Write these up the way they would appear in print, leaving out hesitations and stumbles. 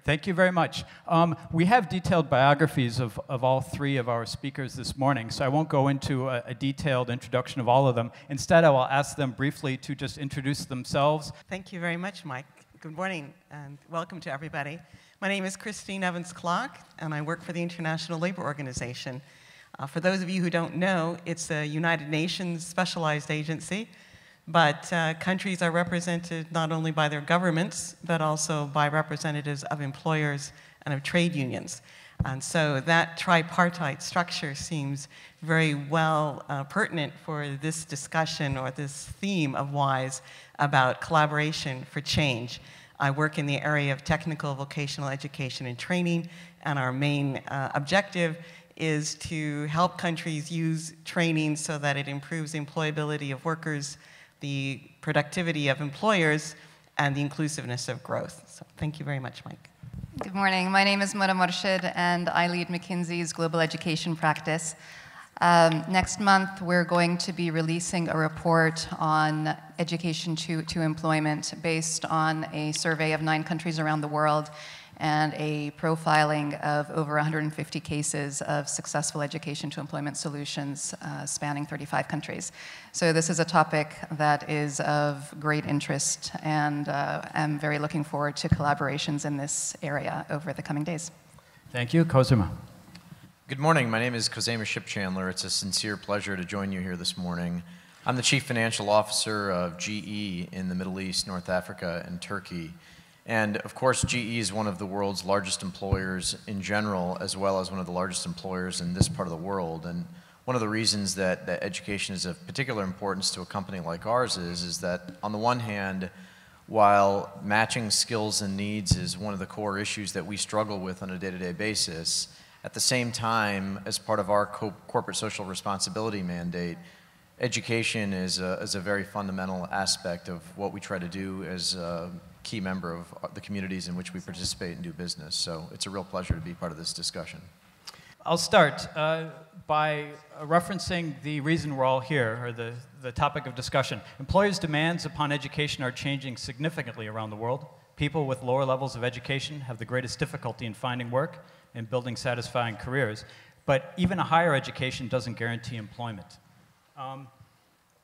Thank you very much. We have detailed biographies of all three of our speakers this morning, so I won't go into a detailed introduction of all of them. Instead, I will ask them briefly to just introduce themselves. Thank you very much, Mike. Good morning, and welcome to everybody. My name is Christine Evans-Clark, and I work for the International Labor Organization. For those of you who don't know, it's a United Nations specialized agency, but countries are represented not only by their governments, but also by representatives of employers and of trade unions. And so that tripartite structure seems very well pertinent for this discussion or this theme of WISE about collaboration for change. I work in the area of technical vocational education and training, and our main objective is to help countries use training so that it improves the employability of workers, the productivity of employers, and the inclusiveness of growth. So thank you very much, Mike. Good morning. My name is Mona Morshid, and I lead McKinsey's global education practice. Next month, we're going to be releasing a report on education to employment based on a survey of 9 countries around the world and a profiling of over 150 cases of successful education to employment solutions spanning 35 countries. So this is a topic that is of great interest, and I'm very looking forward to collaborations in this area over the coming days. Thank you. Cosima. Good morning. My name is Cosima Shipchandler. It's a sincere pleasure to join you here this morning. I'm the Chief Financial Officer of GE in the Middle East, North Africa, and Turkey. And of course, GE is one of the world's largest employers in general, as well as one of the largest employers in this part of the world. And one of the reasons that education is of particular importance to a company like ours is that, on the one hand, while matching skills and needs is one of the core issues that we struggle with on a day-to-day basis, at the same time, as part of our corporate social responsibility mandate, education is a very fundamental aspect of what we try to do as a key member of the communities in which we participate and do business. So it's a real pleasure to be part of this discussion. I'll start by referencing the reason we're all here, or the topic of discussion. Employers' demands upon education are changing significantly around the world. People with lower levels of education have the greatest difficulty in finding work and building satisfying careers, but even a higher education doesn't guarantee employment.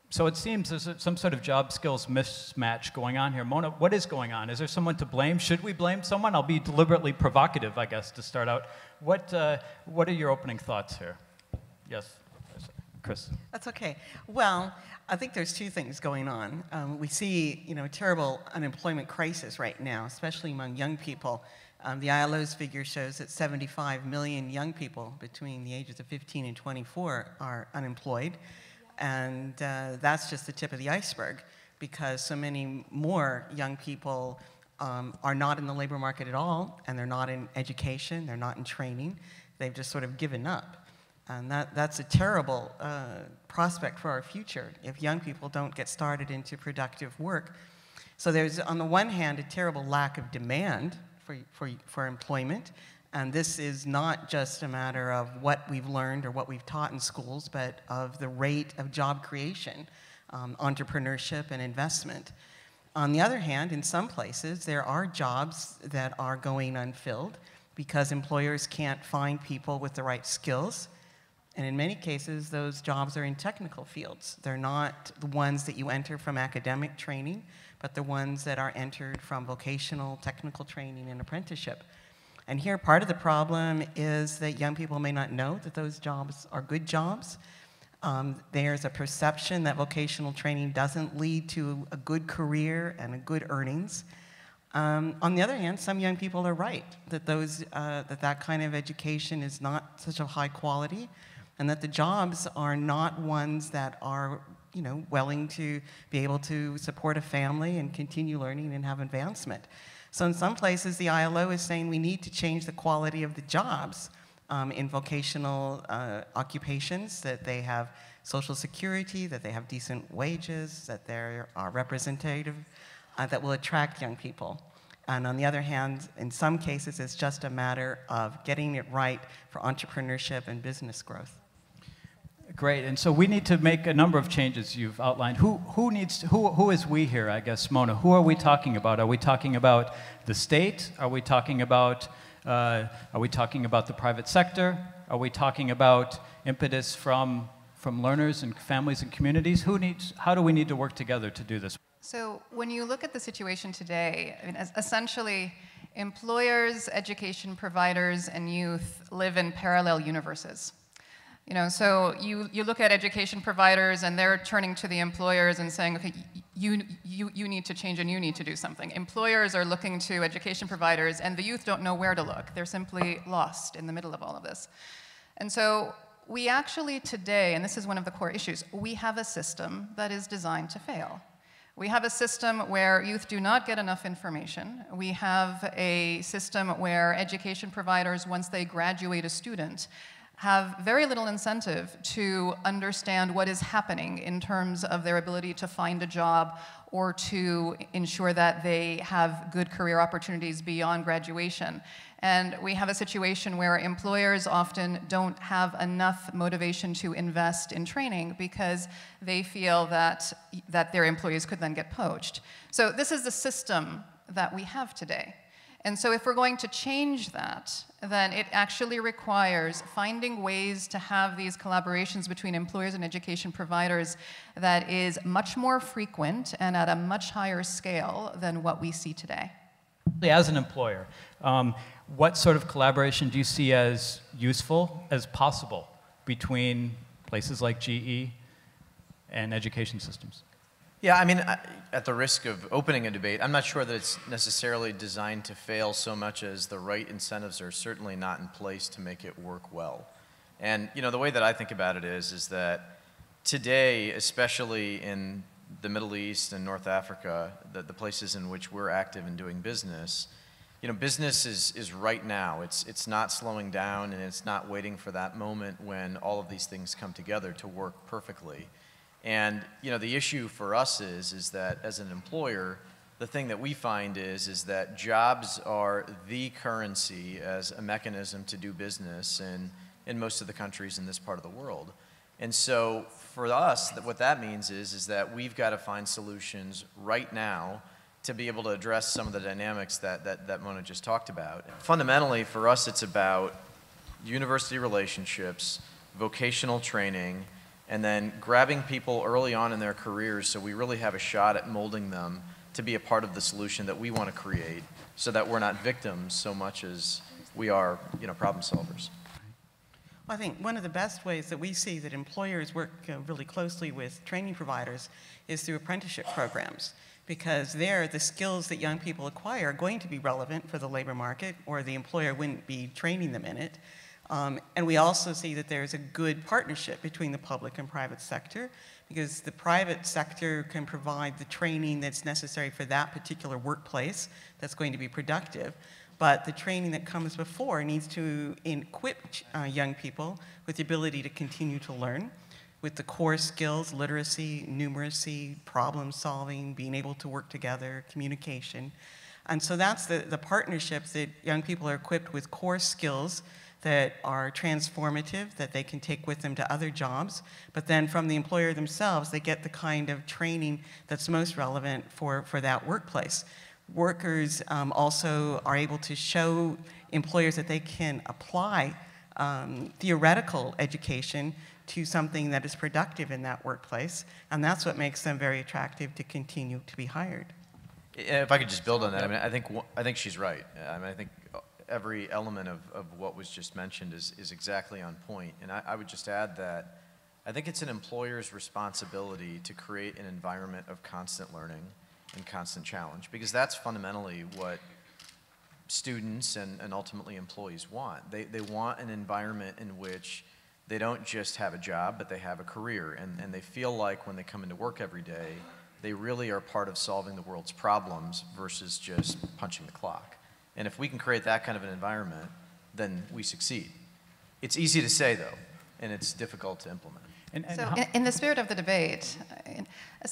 So it seems there's some sort of job skills mismatch going on here. Mona, what is going on? Is there someone to blame? Should we blame someone? I'll be deliberately provocative, I guess, to start out. What are your opening thoughts here? Yes, Chris. That's okay. Well, I think there's 2 things going on. We see, a terrible unemployment crisis right now, especially among young people. The ILO's figure shows that 75 million young people between the ages of 15 and 24 are unemployed. And that's just the tip of the iceberg, because so many more young people are not in the labor market at all, and they're not in education, they're not in training. They've just sort of given up. And that's a terrible prospect for our future if young people don't get started into productive work. So there's, on the one hand, a terrible lack of demand for employment. And this is not just a matter of what we've learned or what we've taught in schools, but of the rate of job creation, entrepreneurship, and investment. On the other hand, in some places, there are jobs that are going unfilled because employers can't find people with the right skills. And in many cases, those jobs are in technical fields. They're not the ones that you enter from academic training, but the ones that are entered from vocational, technical training, and apprenticeship. And here, part of the problem is that young people may not know that those jobs are good jobs. There's a perception that vocational training doesn't lead to a good career and a good earnings. On the other hand, some young people are right, that that kind of education is not such a high quality, and that the jobs are not ones that are willing to be able to support a family and continue learning and have advancement. So in some places, the ILO is saying we need to change the quality of the jobs in vocational occupations, that they have Social Security, that they have decent wages, that they are representative, that will attract young people. And on the other hand, in some cases, it's just a matter of getting it right for entrepreneurship and business growth. Great, and so we need to make a number of changes you've outlined. Who is we here, I guess, Mona? Who are we talking about? Are we talking about the state? Are we talking about the private sector? Are we talking about impetus from learners and families and communities? How do we need to work together to do this? So when you look at the situation today, I mean, essentially, employers, education providers, and youth live in parallel universes. So you look at education providers and they're turning to the employers and saying, okay, you need to change and you need to do something. Employers are looking to education providers and the youth don't know where to look. They're simply lost in the middle of all of this. And so we actually today, and this is one of the core issues, we have a system that is designed to fail. We have a system where youth do not get enough information. We have a system where education providers, once they graduate a student, have very little incentive to understand what is happening in terms of their ability to find a job or to ensure that they have good career opportunities beyond graduation. And we have a situation where employers often don't have enough motivation to invest in training because they feel that their employees could then get poached. So this is the system that we have today. And so if we're going to change that, then it actually requires finding ways to have these collaborations between employers and education providers that is much more frequent and at a much higher scale than what we see today. As an employer, what sort of collaboration do you see as useful, as possible, between places like GE and education systems? Yeah, I mean, at the risk of opening a debate, I'm not sure that it's necessarily designed to fail so much as the right incentives are certainly not in place to make it work well. And, the way that I think about it is that today, especially in the Middle East and North Africa, the places in which we're active in doing business, business is right now. It's not slowing down and it's not waiting for that moment when all of these things come together to work perfectly. And the issue for us is that as an employer, the thing that we find is that jobs are the currency as a mechanism to do business in most of the countries in this part of the world. And so for us, what that means is that we've got to find solutions right now to be able to address some of the dynamics that Mona just talked about. Fundamentally, for us, it's about university relationships, vocational training, and then grabbing people early on in their careers so we really have a shot at molding them to be a part of the solution that we want to create so that we're not victims so much as we are, problem solvers. I think one of the best ways that we see that employers work really closely with training providers is through apprenticeship programs, because there the skills that young people acquire are going to be relevant for the labor market, or the employer wouldn't be training them in it. And we also see that there's a good partnership between the public and private sector, because the private sector can provide the training that's necessary for that particular workplace that's going to be productive. But the training that comes before needs to equip young people with the ability to continue to learn, with the core skills, literacy, numeracy, problem solving, being able to work together, communication. And so that's the partnerships that young people are equipped with core skills that are transformative, that they can take with them to other jobs. But then from the employer themselves, they get the kind of training that's most relevant for that workplace. Workers also are able to show employers that they can apply theoretical education to something that is productive in that workplace, and that's what makes them very attractive to continue to be hired. If I could just build on that, I think she's right. I think every element of what was just mentioned is exactly on point, and I would just add that I think it's an employer's responsibility to create an environment of constant learning and constant challenge, because that's fundamentally what students and ultimately employees want. They want an environment in which they don't just have a job, but they have a career, and they feel like when they come into work every day, they really are part of solving the world's problems versus just punching the clock. And if we can create that kind of an environment, then we succeed. It's easy to say, though, and it's difficult to implement. So in the spirit of the debate,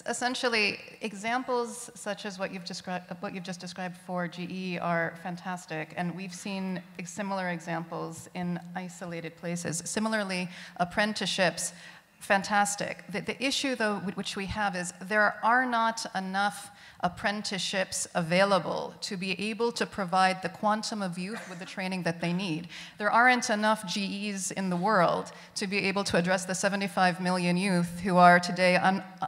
essentially, examples such as what you've just described for GE are fantastic, and we've seen similar examples in isolated places. Similarly, apprenticeships fantastic. The issue, though, which we have is there are not enough apprenticeships available to be able to provide the quantum of youth with the training that they need. There aren't enough GEs in the world to be able to address the 75 million youth who are today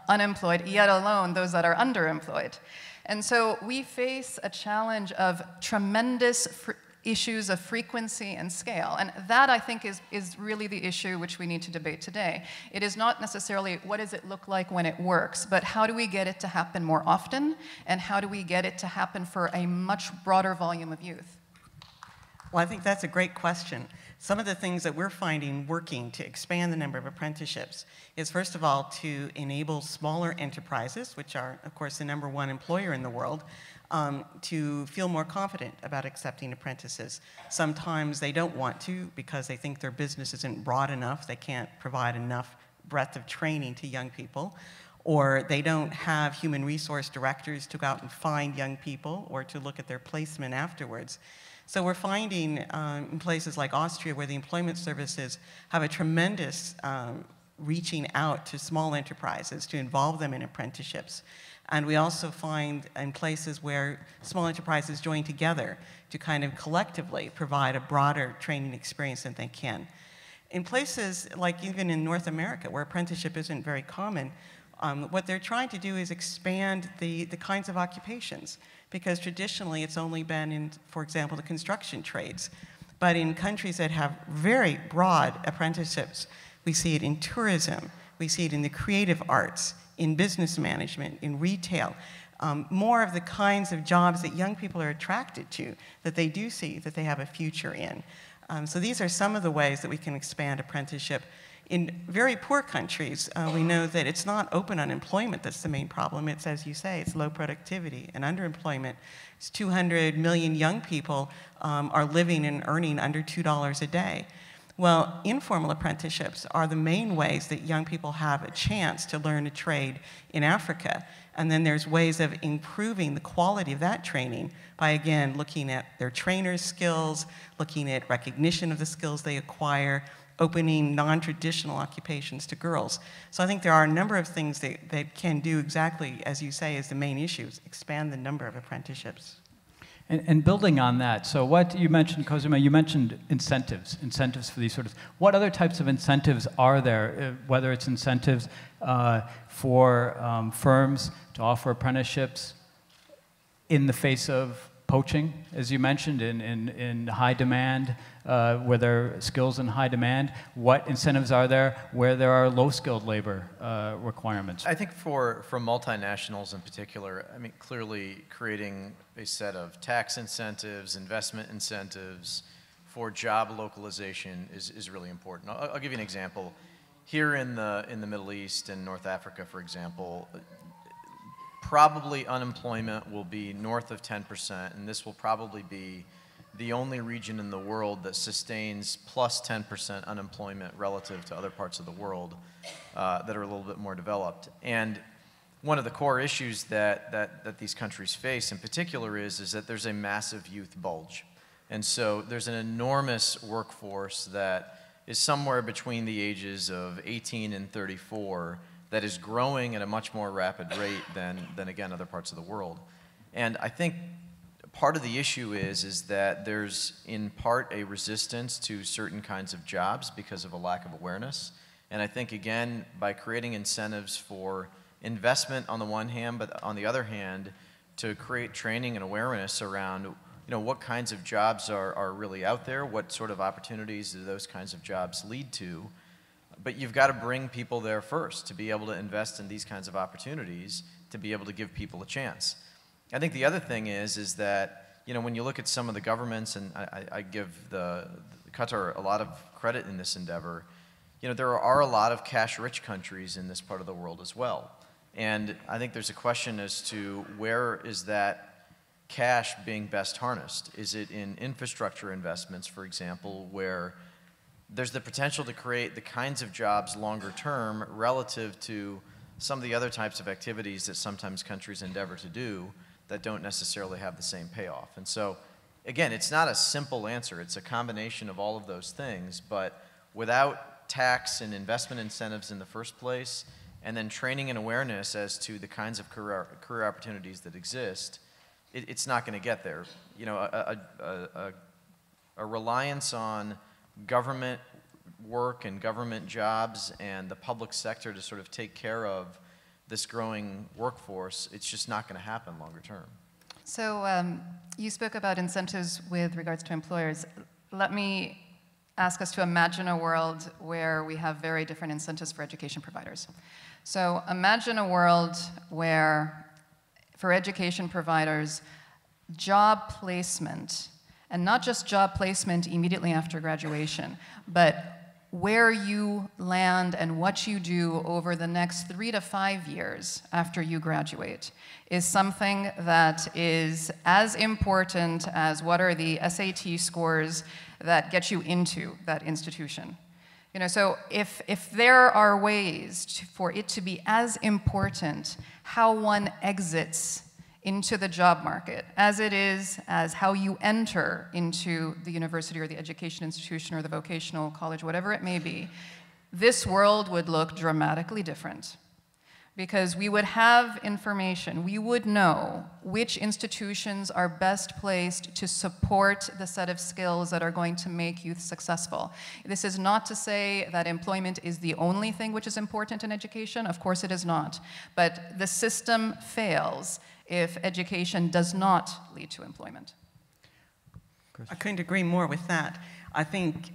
unemployed, yet alone those that are underemployed. And so we face a challenge of tremendous issues of frequency and scale. And that, I think, is really the issue which we need to debate today. It is not necessarily what does it look like when it works, but how do we get it to happen more often, and how do we get it to happen for a much broader volume of youth? Well, I think that's a great question. Some of the things that we're finding working to expand the number of apprenticeships is, first of all, to enable smaller enterprises, which are, of course, the #1 employer in the world, to feel more confident about accepting apprentices. Sometimes they don't want to because they think their business isn't broad enough, they can't provide enough breadth of training to young people, or they don't have human resource directors to go out and find young people or to look at their placement afterwards. So we're finding in places like Austria, where the employment services have a tremendous reaching out to small enterprises to involve them in apprenticeships. And we also find in places where small enterprises join together to kind of collectively provide a broader training experience than they can. In places like even in North America, where apprenticeship isn't very common, what they're trying to do is expand the kinds of occupations, because traditionally it's only been in, for example, the construction trades. But in countries that have very broad apprenticeships, we see it in tourism, we see it in the creative arts, in business management, in retail, more of the kinds of jobs that young people are attracted to, that they do see that they have a future in. So these are some of the ways that we can expand apprenticeship. In very poor countries, we know that it's not open unemployment that's the main problem. It's, as you say, it's low productivity and underemployment. It's 200 million young people are living and earning under $2 a day. Well, informal apprenticeships are the main ways that young people have a chance to learn a trade in Africa. And then there's ways of improving the quality of that training by, again, looking at their trainers' skills, looking at recognition of the skills they acquire, opening non-traditional occupations to girls. So I think there are a number of things that can do exactly, as you say, is the main issues, expand the number of apprenticeships. And building on that, so what you mentioned, Cosima, you mentioned incentives for these sort of, what other types of incentives are there, whether it's incentives for firms to offer apprenticeships in the face of poaching, as you mentioned, in high demand, where there are skills in high demand? What incentives are there where there are low-skilled labor requirements? I think for multinationals in particular, I mean, clearly creating a set of tax incentives, investment incentives for job localization is really important. I'll give you an example. Here in the Middle East and North Africa, for example, probably unemployment will be north of 10%, and this will probably be the only region in the world that sustains plus 10% unemployment relative to other parts of the world that are a little bit more developed. And one of the core issues that these countries face in particular is that there's a massive youth bulge. And so there's an enormous workforce that is somewhere between the ages of 18 and 34 that is growing at a much more rapid rate than again, other parts of the world. And I think part of the issue is that there's in part a resistance to certain kinds of jobs because of a lack of awareness. And I think, again, by creating incentives for investment on the one hand, but on the other hand, to create training and awareness around what kinds of jobs are really out there, what sort of opportunities do those kinds of jobs lead to. But you've got to bring people there first to be able to invest in these kinds of opportunities, to be able to give people a chance. I think the other thing is that, when you look at some of the governments, and I give the Qatar a lot of credit in this endeavor, there are a lot of cash-rich countries in this part of the world as well. And I think there's a question as to where is that cash being best harnessed? Is it in infrastructure investments, for example, where there's the potential to create the kinds of jobs longer term relative to some of the other types of activities that sometimes countries endeavor to do that don't necessarily have the same payoff? And so, again, it's not a simple answer. It's a combination of all of those things, but without tax and investment incentives in the first place, and then training and awareness as to the kinds of career opportunities that exist, it's not going to get there. You know, a reliance on government work and government jobs and the public sector to sort of take care of this growing workforce, it's just not going to happen longer term. So you spoke about incentives with regards to employers. Let me ask us to imagine a world where we have very different incentives for education providers. So imagine a world where, for education providers, job placement, and not just job placement immediately after graduation, but where you land and what you do over the next 3 to 5 years after you graduate is something that is as important as what are the SAT scores that get you into that institution. You know, so if there are ways for it to be as important how one exits into the job market as it is as how you enter into the university or the education institution or the vocational college, whatever it may be, this world would look dramatically different. Because we would have information, we would know which institutions are best placed to support the set of skills that are going to make youth successful. This is not to say that employment is the only thing which is important in education. Of course it is not. But the system fails if education does not lead to employment. I couldn't agree more with that. I think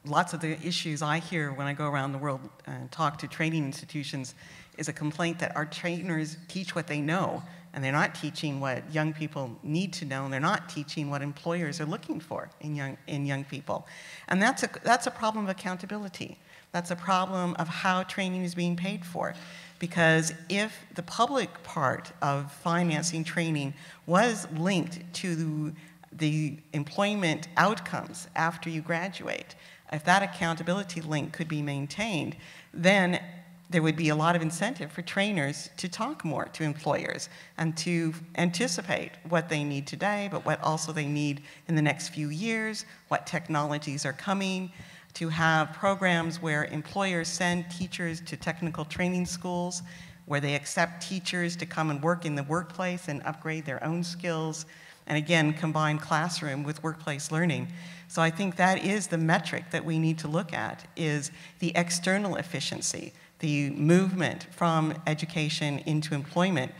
lots of the issues I hear when I go around the world and talk to training institutions is a complaint that our trainers teach what they know, and they're not teaching what young people need to know, and they're not teaching what employers are looking for in young people. And that's a problem of accountability. That's a problem of how training is being paid for. Because if the public part of financing training was linked to the employment outcomes after you graduate, if that accountability link could be maintained, then there would be a lot of incentive for trainers to talk more to employers and to anticipate what they need today, but what also they need in the next few years, what technologies are coming, to have programs where employers send teachers to technical training schools, where they accept teachers to come and work in the workplace and upgrade their own skills, and again, combine classroom with workplace learning. So I think that is the metric that we need to look at, is the external efficiency, the movement from education into employment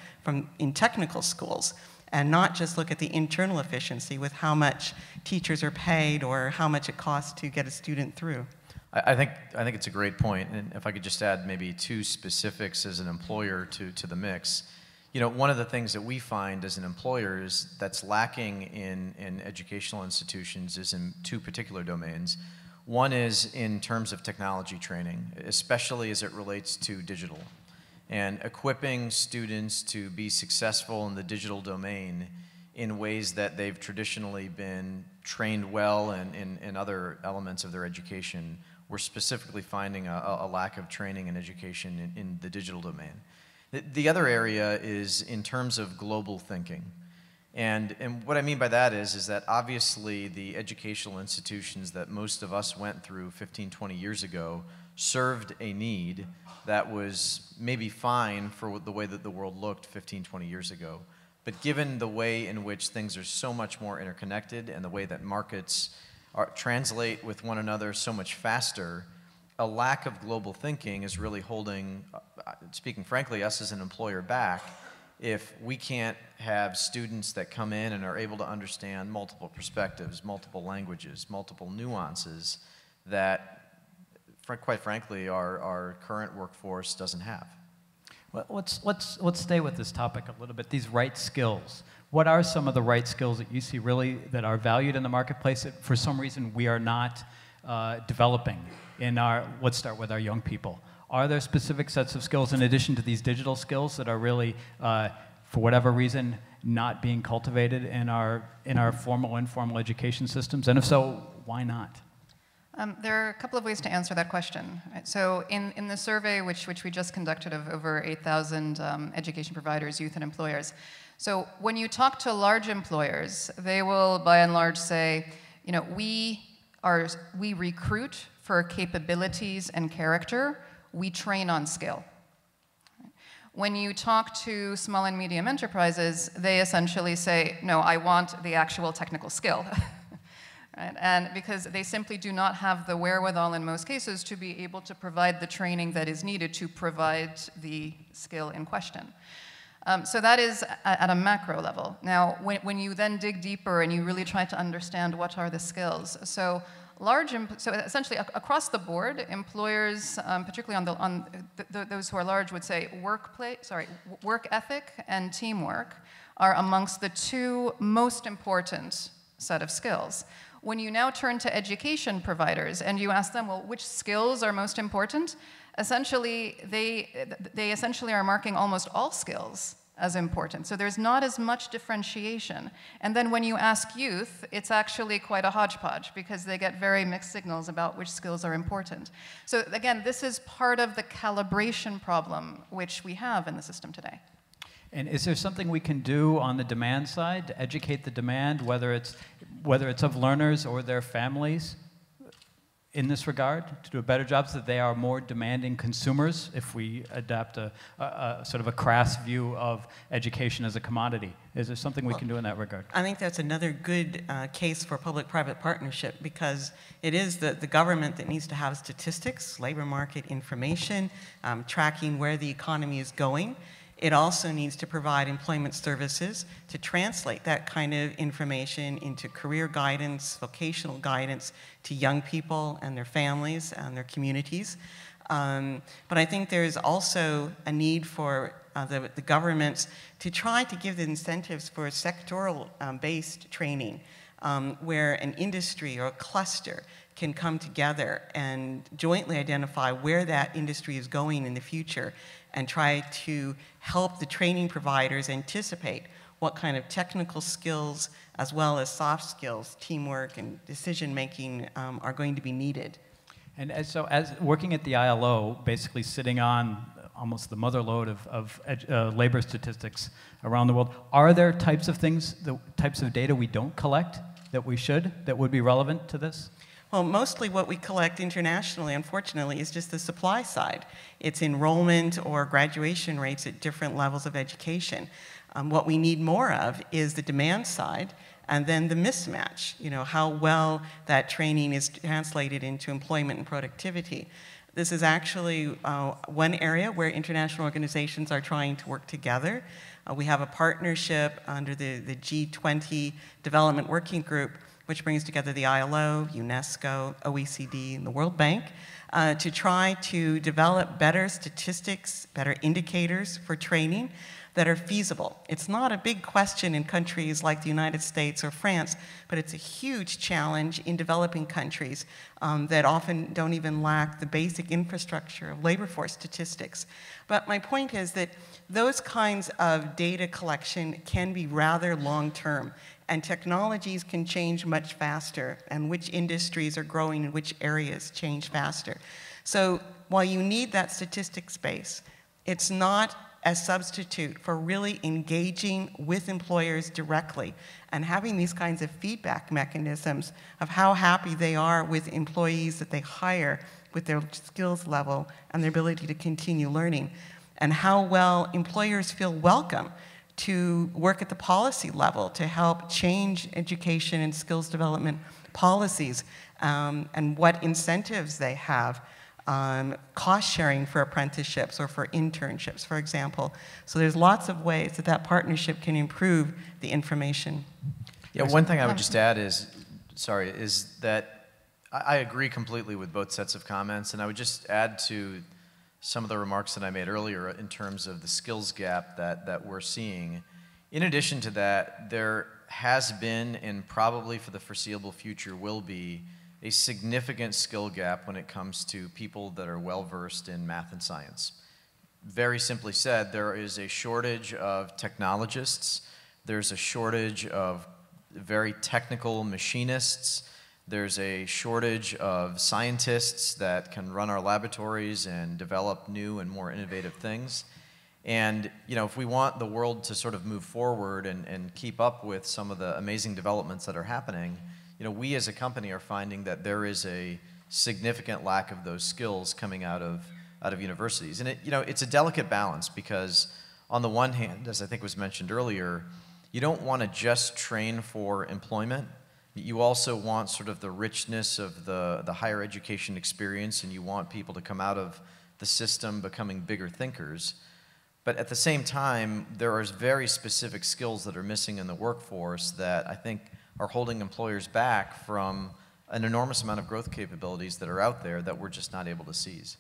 in technical schools, and not just look at the internal efficiency with how much teachers are paid or how much it costs to get a student through. I think it's a great point, and if I could just add maybe 2 specifics as an employer to the mix. You know, one of the things that we find as an employer is that's lacking in educational institutions is in 2 particular domains. One is in terms of technology training, especially as it relates to digital, and equipping students to be successful in the digital domain in ways that they've traditionally been trained well in other elements of their education. We're specifically finding a lack of training and education in the digital domain. The other area is in terms of global thinking. And what I mean by that is that obviously the educational institutions that most of us went through 15, 20 years ago served a need that was maybe fine for the way that the world looked 15, 20 years ago. But given the way in which things are so much more interconnected and the way that markets translate with one another so much faster, a lack of global thinking is really holding, speaking frankly, us as an employer back if we can't have students that come in and are able to understand multiple perspectives, multiple languages, multiple nuances that, quite frankly, our current workforce doesn't have. Well, let's stay with this topic a little bit, these right skills. What are some of the right skills that you see really that are valued in the marketplace that for some reason we are not developing in let's start with our young people? Are there specific sets of skills in addition to these digital skills that are really, for whatever reason, not being cultivated in our formal, informal education systems? And if so, why not? There are a couple of ways to answer that question. So in the survey, which we just conducted of over 8,000 education providers, youth, and employers, so when you talk to large employers, they will, by and large, say, you know, we recruit for capabilities and character, we train on skill. When you talk to small and medium enterprises, they essentially say, no, I want the actual technical skill. Right? And because they simply do not have the wherewithal in most cases to be able to provide the training that is needed to provide the skill in question. So that is at a macro level. Now, when you then dig deeper and you really try to understand what are the skills, so essentially across the board, employers, particularly on those who are large, would say work ethic and teamwork are amongst the two most important set of skills. When you now turn to education providers and you ask them, well, which skills are most important? Essentially, they essentially are marking almost all skills as important. So there's not as much differentiation. And then when you ask youth, it's actually quite a hodgepodge because they get very mixed signals about which skills are important. So again, this is part of the calibration problem which we have in the system today. And is there something we can do on the demand side to educate the demand, whether it's of learners or their families, in this regard, to do a better job so that they are more demanding consumers if we adapt a sort of a crass view of education as a commodity? Is there something we can do in that regard? I think that's another good case for public-private partnership, because it is the government that needs to have statistics, labor market information, tracking where the economy is going. It also needs to provide employment services to translate that kind of information into career guidance, vocational guidance to young people and their families and their communities. But I think there's also a need for the governments to try to give the incentives for sectoral-based training, where an industry or a cluster can come together and jointly identify where that industry is going in the future and try to help the training providers anticipate what kind of technical skills as well as soft skills, teamwork and decision-making are going to be needed. And as working at the ILO, basically sitting on almost the mother lode of labor statistics around the world, are there types of things, the types of data we don't collect that we should, that would be relevant to this? Well, mostly what we collect internationally, unfortunately, is just the supply side. It's enrollment or graduation rates at different levels of education. What we need more of is the demand side, and then the mismatch, how well that training is translated into employment and productivity. This is actually one area where international organizations are trying to work together. We have a partnership under the G20 Development Working Group, which brings together the ILO, UNESCO, OECD, and the World Bank, to try to develop better statistics, better indicators for training that are feasible. It's not a big question in countries like the United States or France, but it's a huge challenge in developing countries that often don't even lack the basic infrastructure of labor force statistics. But my point is that those kinds of data collection can be rather long-term, and technologies can change much faster, and which industries are growing in which areas change faster. So while you need that statistics base, it's not a substitute for really engaging with employers directly and having these kinds of feedback mechanisms of how happy they are with employees that they hire, with their skills level and their ability to continue learning, and how well employers feel welcome to work at the policy level to help change education and skills development policies, and what incentives they have, cost sharing for apprenticeships or for internships, for example. So there's lots of ways that that partnership can improve the information. Yeah, one thing I would just add is that I agree completely with both sets of comments, and I would just add to some of the remarks that I made earlier in terms of the skills gap that we're seeing. In addition to that, there has been, and probably for the foreseeable future will be, a significant skill gap when it comes to people that are well-versed in math and science. Very simply said, there is a shortage of technologists, there's a shortage of very technical machinists, there's a shortage of scientists that can run our laboratories and develop new and more innovative things. And if we want the world to sort of move forward and keep up with some of the amazing developments that are happening, we as a company are finding that there is a significant lack of those skills coming out of universities. And it's a delicate balance because on the one hand, as I think was mentioned earlier, you don't want to just train for employment. You also want sort of the richness of the higher education experience, and you want people to come out of the system becoming bigger thinkers. But at the same time, there are very specific skills that are missing in the workforce that I think are holding employers back from an enormous amount of growth capabilities that are out there that we're just not able to seize.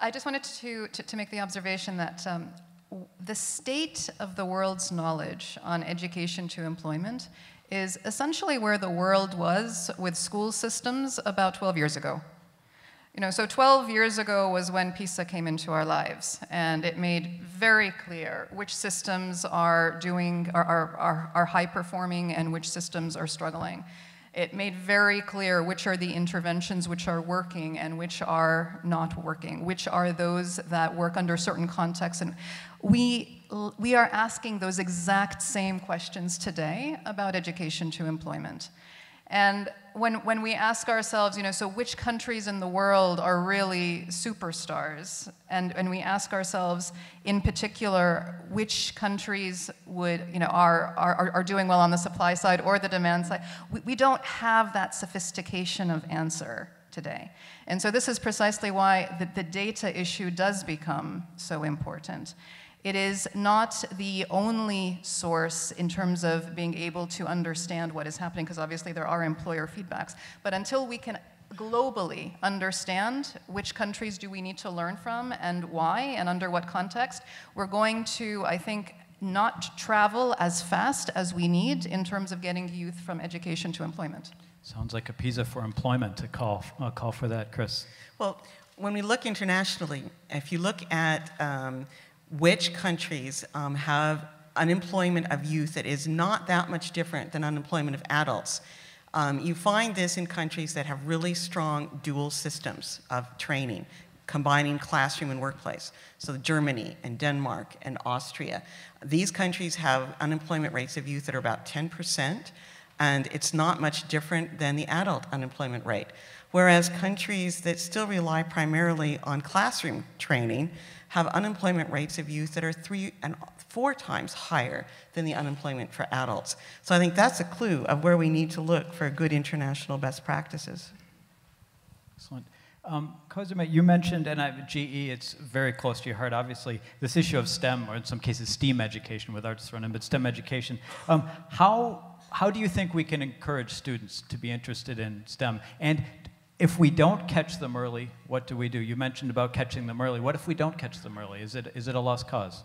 I just wanted to make the observation that the state of the world's knowledge on education to employment is essentially where the world was with school systems about 12 years ago. So 12 years ago was when PISA came into our lives, and it made very clear which systems are high performing and which systems are struggling. It made very clear which are the interventions which are working and which are not working, which are those that work under certain contexts. And we are asking those exact same questions today about education to employment. And when we ask ourselves, so which countries in the world are really superstars, and we ask ourselves, in particular, which countries are doing well on the supply side or the demand side, we don't have that sophistication of answer today. And so this is precisely why the data issue does become so important. It is not the only source in terms of being able to understand what is happening, because obviously there are employer feedbacks. But until we can globally understand which countries do we need to learn from and why and under what context, we're going to, I think, not travel as fast as we need in terms of getting youth from education to employment. Sounds like a PISA for employment to call for that, Chris. Well, when we look internationally, if you look at which countries have unemployment of youth that is not that much different than unemployment of adults. You find this in countries that have really strong dual systems of training, combining classroom and workplace. So Germany and Denmark and Austria. These countries have unemployment rates of youth that are about 10%, and it's not much different than the adult unemployment rate. Whereas countries that still rely primarily on classroom training have unemployment rates of youth that are 3 and 4 times higher than the unemployment for adults. So I think that's a clue of where we need to look for good international best practices. Excellent. Cosima, you mentioned, and GE, it's very close to your heart, obviously, this issue of STEM, or in some cases STEAM education, with arts thrown in, but STEM education. How do you think we can encourage students to be interested in STEM? And if we don't catch them early, what do we do? You mentioned about catching them early. What if we don't catch them early? Is it a lost cause?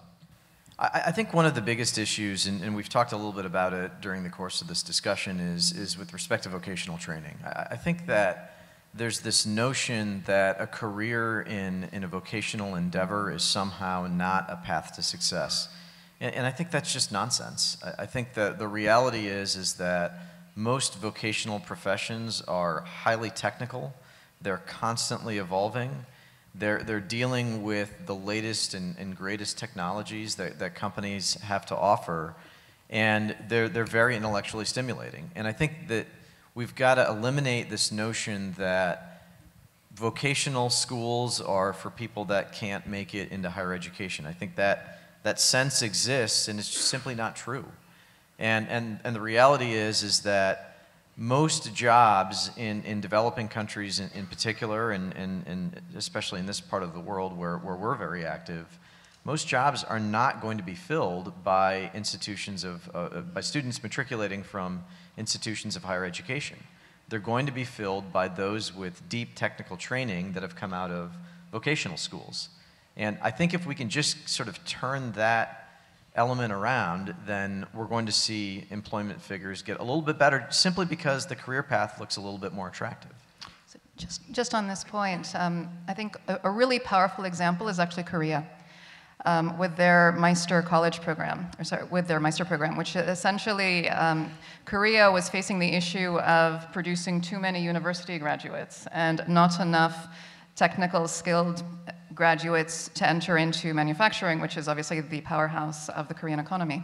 I think one of the biggest issues, and we've talked a little bit about it during the course of this discussion, is with respect to vocational training. I think that there's this notion that a career in a vocational endeavor is somehow not a path to success. And I think that's just nonsense. I think that the reality is that most vocational professions are highly technical. They're constantly evolving. They're dealing with the latest and greatest technologies that companies have to offer, and they're very intellectually stimulating. And I think that we've got to eliminate this notion that vocational schools are for people that can't make it into higher education. I think that sense exists, and it's just simply not true. And the reality is that most jobs in developing countries in particular, and especially in this part of the world where we're very active, most jobs are not going to be filled by institutions by students matriculating from institutions of higher education. They're going to be filled by those with deep technical training that have come out of vocational schools. And I think if we can just sort of turn that element around, then we're going to see employment figures get a little bit better simply because the career path looks a little bit more attractive. So just on this point, I think a really powerful example is actually Korea. With their Meister college program, which essentially Korea was facing the issue of producing too many university graduates and not enough technical skilled graduates to enter into manufacturing, which is obviously the powerhouse of the Korean economy.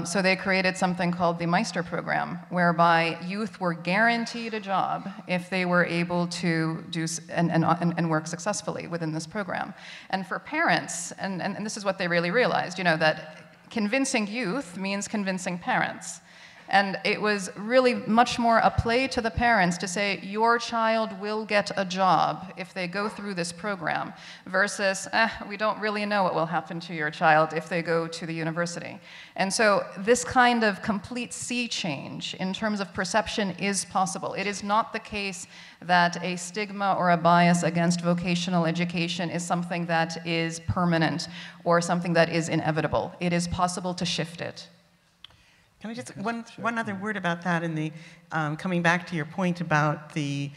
So they created something called the Meister program, whereby youth were guaranteed a job if they were able to do and work successfully within this program. And for parents, and this is what they really realized, you know, that convincing youth means convincing parents. And it was really much more a play to the parents to say, your child will get a job if they go through this program, versus, we don't really know what will happen to your child if they go to the university. And so this kind of complete sea change in terms of perception is possible. It is not the case that a stigma or a bias against vocational education is something that is permanent or something that is inevitable. It is possible to shift it. Can I just, one other word about that, in the, coming back to your point about the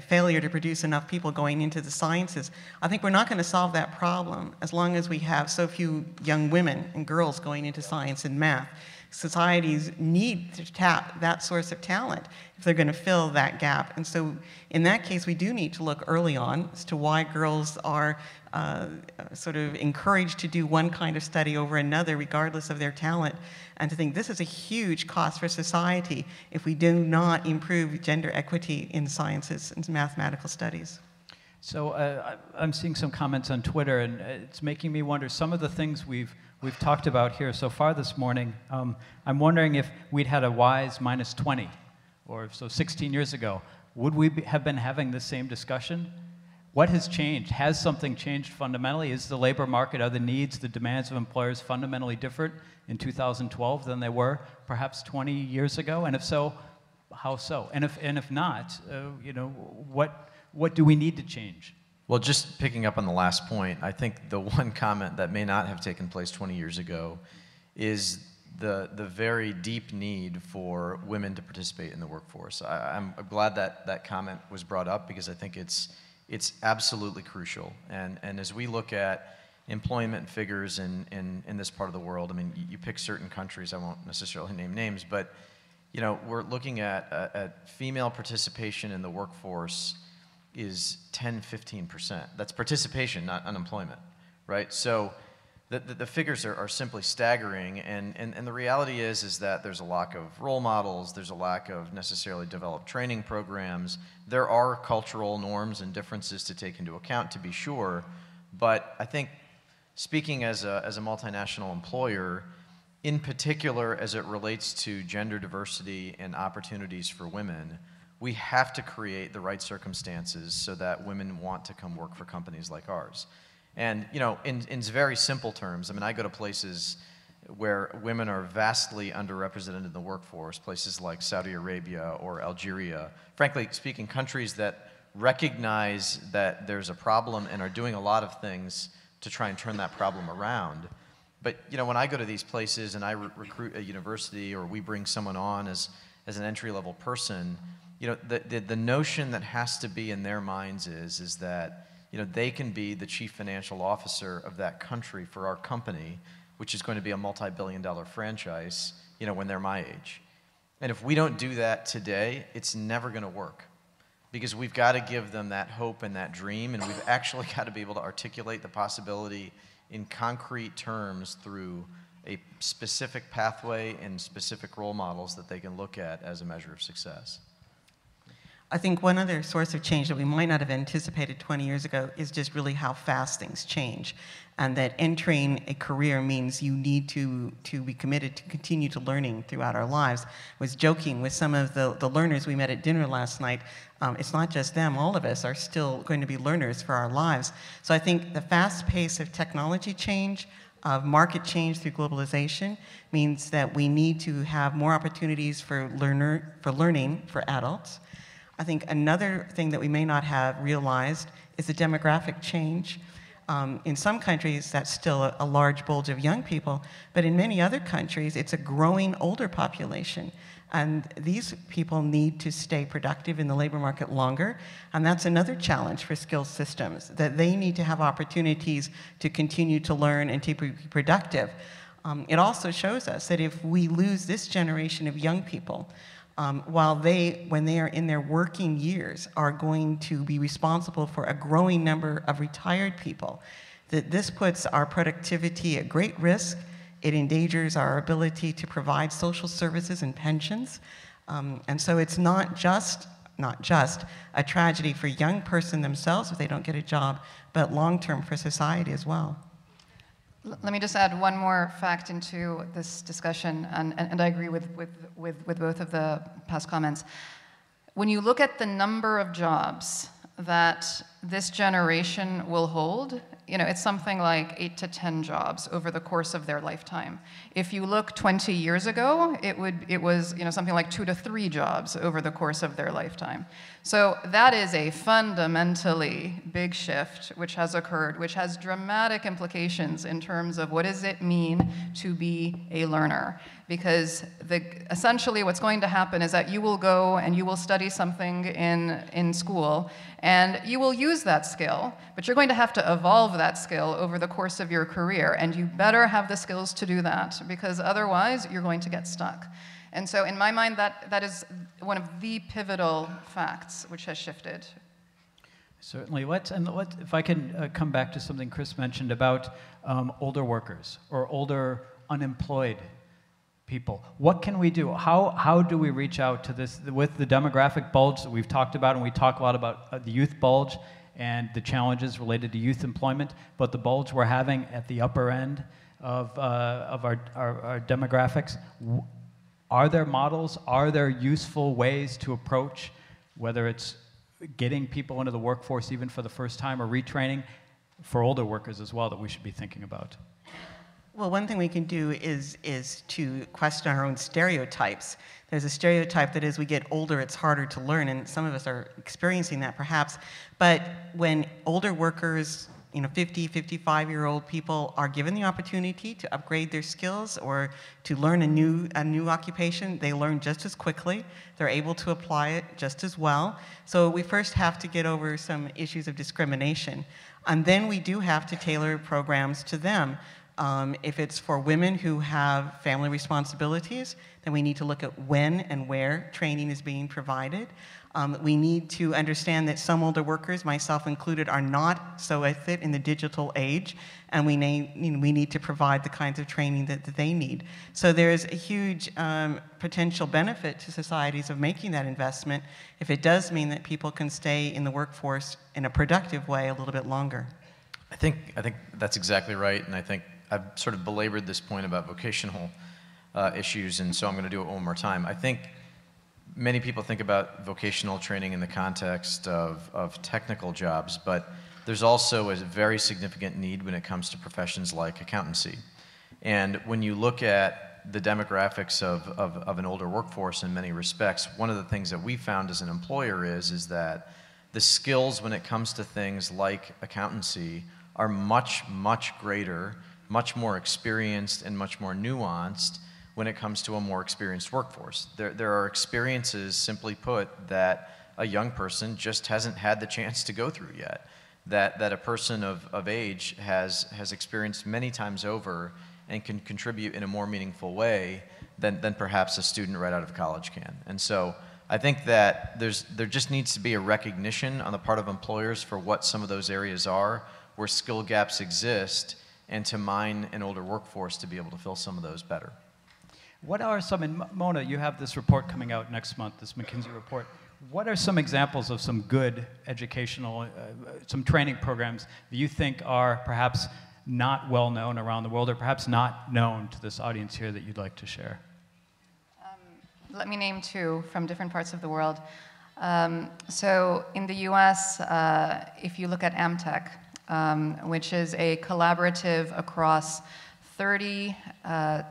failure to produce enough people going into the sciences. I think we're not going to solve that problem as long as we have so few young women and girls going into science and math. Societies need to tap that source of talent if they're going to fill that gap. And so in that case, we do need to look early on as to why girls are sort of encouraged to do one kind of study over another, regardless of their talent, and to think this is a huge cost for society if we do not improve gender equity in sciences and mathematical studies. So I'm seeing some comments on Twitter, and it's making me wonder, some of the things we've talked about here so far this morning, I'm wondering if we'd had a WISE minus 20, or so 16 years ago, would we have been having the same discussion? What has changed? Has something changed fundamentally? Is the labor market, are the needs, the demands of employers fundamentally different in 2012 than they were perhaps 20 years ago? And if so, how so? And if not, you know, what do we need to change? Well, just picking up on the last point, I think the one comment that may not have taken place 20 years ago is the very deep need for women to participate in the workforce. I'm glad that that comment was brought up, because I think it's absolutely crucial. And as we look at employment figures in this part of the world, I mean, you pick certain countries, I won't necessarily name names, but you know, we're looking at female participation in the workforce is 10-15%. That's participation, not unemployment, right? So the figures are simply staggering, and the reality is that there's a lack of role models, there's a lack of necessarily developed training programs. There are cultural norms and differences to take into account, to be sure, but I think speaking as a multinational employer, in particular as it relates to gender diversity and opportunities for women, we have to create the right circumstances so that women want to come work for companies like ours. And you know, in very simple terms, I mean, I go to places where women are vastly underrepresented in the workforce, places like Saudi Arabia or Algeria. Frankly speaking, countries that recognize that there's a problem and are doing a lot of things to try and turn that problem around. But you know, when I go to these places and I recruit a university, or we bring someone on as an entry-level person, you know, the notion that has to be in their minds is that, you know, they can be the chief financial officer of that country for our company, which is going to be a multi-billion-dollar franchise, you know, when they're my age. And if we don't do that today, it's never going to work, because we've got to give them that hope and that dream, and we've actually got to be able to articulate the possibility in concrete terms through a specific pathway and specific role models that they can look at as a measure of success. I think one other source of change that we might not have anticipated 20 years ago is just really how fast things change, and that entering a career means you need to be committed to continue to learning throughout our lives. I was joking with some of the learners we met at dinner last night. It's not just them, all of us are still going to be learners for our lives. So I think the fast pace of technology change, of market change through globalization, means that we need to have more opportunities for learning for adults. I think another thing that we may not have realized is the demographic change. In some countries, that's still a large bulge of young people, but in many other countries, it's a growing older population. And these people need to stay productive in the labor market longer, and that's another challenge for skills systems, that they need to have opportunities to continue to learn and to be productive. It also shows us that if we lose this generation of young people, while when they are in their working years, are going to be responsible for a growing number of retired people, that this puts our productivity at great risk. It endangers our ability to provide social services and pensions. And so it's not just a tragedy for young person themselves if they don't get a job, but long-term for society as well. Let me just add one more fact into this discussion, and I agree with both of the past comments. When you look at the number of jobs that this generation will hold, it's something like 8 to 10 jobs over the course of their lifetime. If you look 20 years ago, it was something like 2 to 3 jobs over the course of their lifetime. So that is a fundamentally big shift which has occurred, which has dramatic implications in terms of what does it mean to be a learner. Because essentially what's going to happen is that you will go and you will study something in school, and you will use that skill, but you're going to have to evolve that skill over the course of your career, and you better have the skills to do that, because otherwise you're going to get stuck. And so in my mind, that is one of the pivotal facts which has shifted. Certainly. If I can come back to something Chris mentioned about older workers or older unemployed people. What can we do? How do we reach out to this with the demographic bulge that we've talked about, and we talk a lot about the youth bulge and the challenges related to youth employment, but the bulge we're having at the upper end of our demographics. Are there models? Are there useful ways to approach, whether it's getting people into the workforce even for the first time or retraining for older workers as well, that we should be thinking about? Well, one thing we can do is to question our own stereotypes. There's a stereotype that as we get older, it's harder to learn, and some of us are experiencing that perhaps. But when older workers, 50, 55-year-old people are given the opportunity to upgrade their skills or to learn a new occupation, they learn just as quickly. They're able to apply it just as well. So we first have to get over some issues of discrimination. And then we do have to tailor programs to them. If it's for women who have family responsibilities, then we need to look at when and where training is being provided. We need to understand that some older workers, myself included, are not so fit in the digital age, and we need to provide the kinds of training that they need. So there's a huge potential benefit to societies of making that investment if it does mean that people can stay in the workforce in a productive way a little bit longer. I think that's exactly right, and I think I've sort of belabored this point about vocational issues, and so I'm going to do it one more time. I think many people think about vocational training in the context of technical jobs, but there's also a very significant need when it comes to professions like accountancy. And when you look at the demographics of an older workforce in many respects, one of the things that we found as an employer is that the skills when it comes to things like accountancy are much, much greater, much more experienced, and much more nuanced when it comes to a more experienced workforce. There are experiences, simply put, that a young person just hasn't had the chance to go through yet, that a person of age has experienced many times over and can contribute in a more meaningful way than perhaps a student right out of college can. And so I think that there just needs to be a recognition on the part of employers for what some of those areas are, where skill gaps exist, and to mine an older workforce to be able to fill some of those better. What are some, and Mona, you have this report coming out next month, this Mckinsey Report. What are some examples of some good educational, some training programs that you think are perhaps not well known around the world, or perhaps not known to this audience here, that you'd like to share? Let me name two from different parts of the world. So in the US, if you look at AmTech, which is a collaborative across 30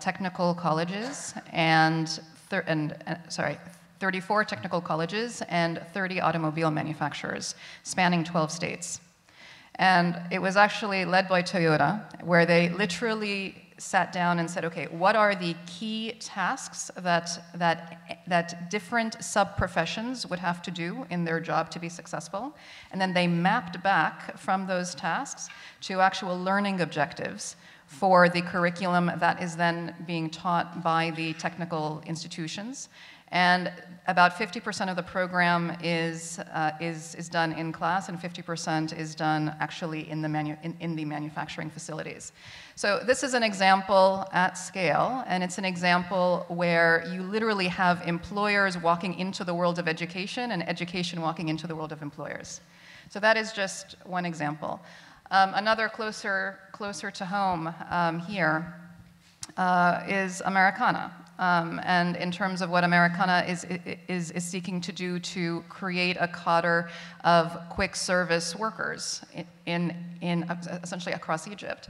technical colleges and 34 technical colleges and 30 automobile manufacturers spanning 12 states. And it was actually led by Toyota, where they literally sat down and said, okay, what are the key tasks that different sub-professions would have to do in their job to be successful? And then they mapped back from those tasks to actual learning objectives for the curriculum that is then being taught by the technical institutions. And about 50% of the program is done in class, and 50% is done actually in the manufacturing facilities. So this is an example at scale, and it's an example where you literally have employers walking into the world of education and education walking into the world of employers. So that is just one example. Another closer to home here is Americana. And in terms of what Americana is seeking to do to create a cadre of quick service workers in essentially across Egypt.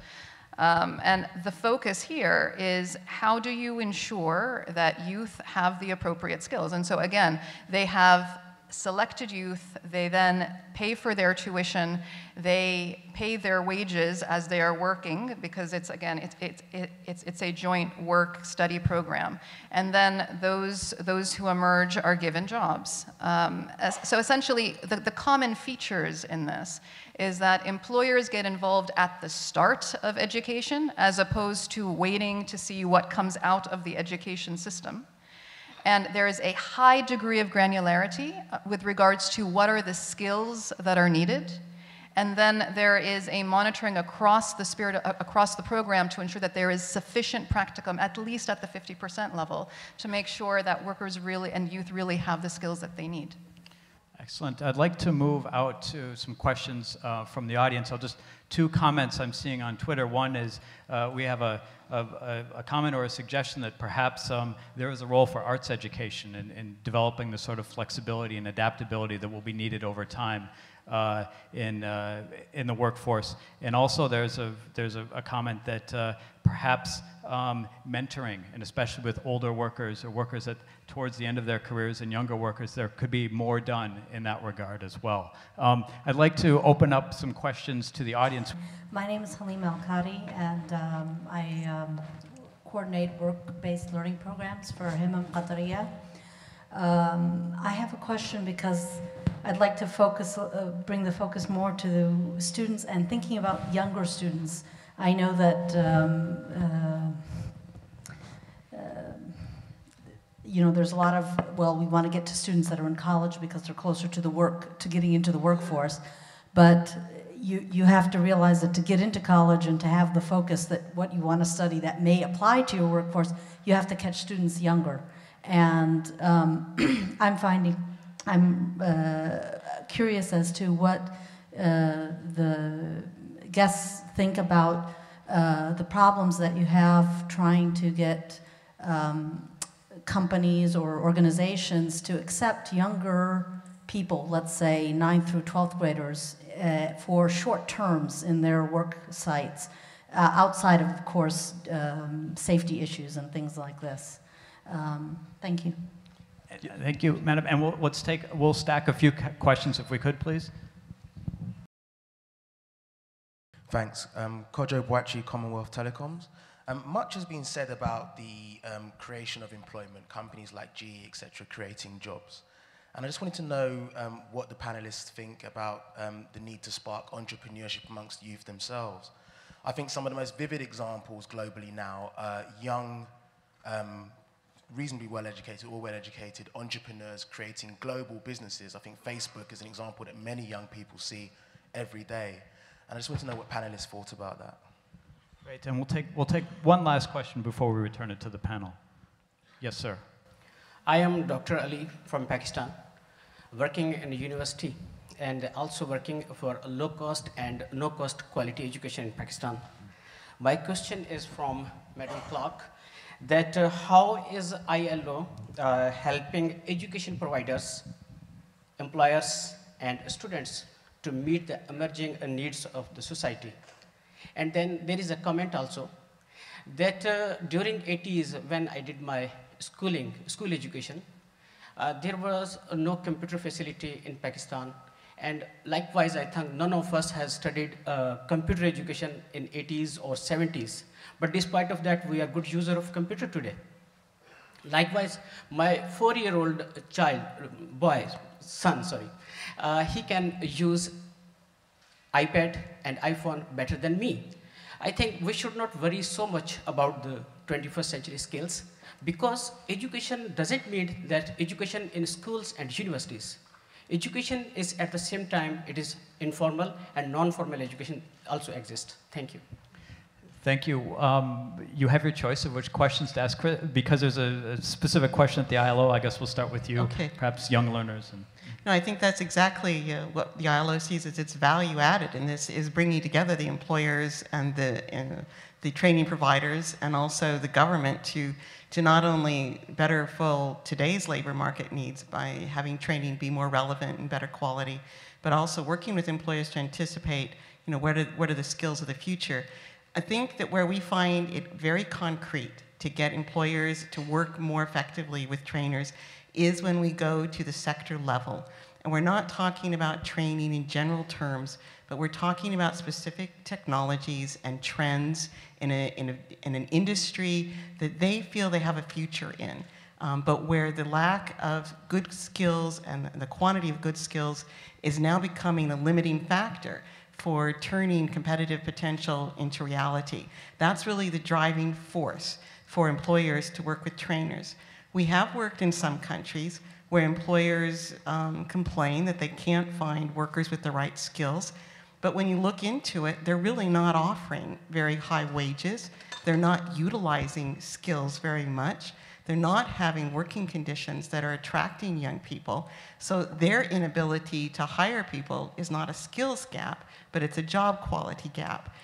And the focus here is how do you ensure that youth have the appropriate skills? And so again, they have selected youth, they then pay for their tuition, they pay their wages as they are working, because it's, again, it's a joint work-study program. And then those who emerge are given jobs. So essentially, the common features in this is that employers get involved at the start of education as opposed to waiting to see what comes out of the education system. And there is a high degree of granularity with regards to what are the skills that are needed. And then there is a monitoring across the program to ensure that there is sufficient practicum, at least at the 50% level, to make sure that workers really and youth really have the skills that they need. Excellent. I'd like to move out to some questions from the audience. Two comments I'm seeing on Twitter. One is we have a comment or a suggestion that perhaps there is a role for arts education in developing the sort of flexibility and adaptability that will be needed over time in the workforce. And also there's a comment that perhaps mentoring, and especially with older workers or workers that towards the end of their careers and younger workers, there could be more done in that regard as well. I'd like to open up some questions to the audience. My name is Halim Al-Qadi, and I coordinate work-based learning programs for Himam Qatariya. I have a question because I'd like to bring the focus more to the students and thinking about younger students. I know that there's a lot of, we want to get to students that are in college because they're closer to getting into the workforce, but you have to realize that to get into college and to have the focus that what you want to study that may apply to your workforce, you have to catch students younger. And I'm curious as to what the guests think about the problems that you have trying to get companies or organizations to accept younger people, let's say 9th through 12th graders, for short terms in their work sites, outside of course, safety issues and things like this. Thank you. Thank you, Madam. And we'll stack a few questions if we could, please. Thanks. Kojo Boachi, Commonwealth Telecoms. Much has been said about the creation of employment, companies like GE, etc., creating jobs. And I just wanted to know what the panelists think about the need to spark entrepreneurship amongst youth themselves. I think some of the most vivid examples globally now are young, reasonably well-educated or well-educated entrepreneurs creating global businesses. I think Facebook is an example that many young people see every day. And I just want to know what panelists thought about that. Great, and we'll take one last question before we return it to the panel. Yes, sir. I am Dr. Ali from Pakistan, working in a university and also working for a low-cost and no-cost quality education in Pakistan. My question is from Madam Clark, that how is ILO helping education providers, employers, and students to meet the emerging needs of the society? And then there is a comment also that during 80s, when I did my school education, there was no computer facility in Pakistan. And likewise, I think none of us has studied computer education in 80s or 70s. But despite of that, we are good user of computer today. Likewise, my 4-year-old son, he can use iPad and iPhone better than me. I think we should not worry so much about the 21st century skills. because education doesn't mean that education in schools and universities. Education is at the same time, it is informal and non-formal education also exists. Thank you. Thank you. You have your choice of which questions to ask. Because there's a specific question at the ILO, I guess we'll start with you. Okay. Perhaps young learners. No, I think that's exactly what the ILO sees as its value added, and this is bringing together the employers and the training providers and also the government to not only better fill today's labor market needs by having training be more relevant and better quality, but also working with employers to anticipate, what are the skills of the future. I think that where we find it very concrete to get employers to work more effectively with trainers is when we go to the sector level. And we're not talking about training in general terms, but we're talking about specific technologies and trends in an industry that they feel they have a future in, but where the lack of good skills and the quantity of good skills is now becoming a limiting factor for turning competitive potential into reality. That's really the driving force for employers to work with trainers. We have worked in some countries where employers complain that they can't find workers with the right skills, but when you look into it, they're really not offering very high wages. They're not utilizing skills very much. They're not having working conditions that are attracting young people. So their inability to hire people is not a skills gap, but it's a job quality gap.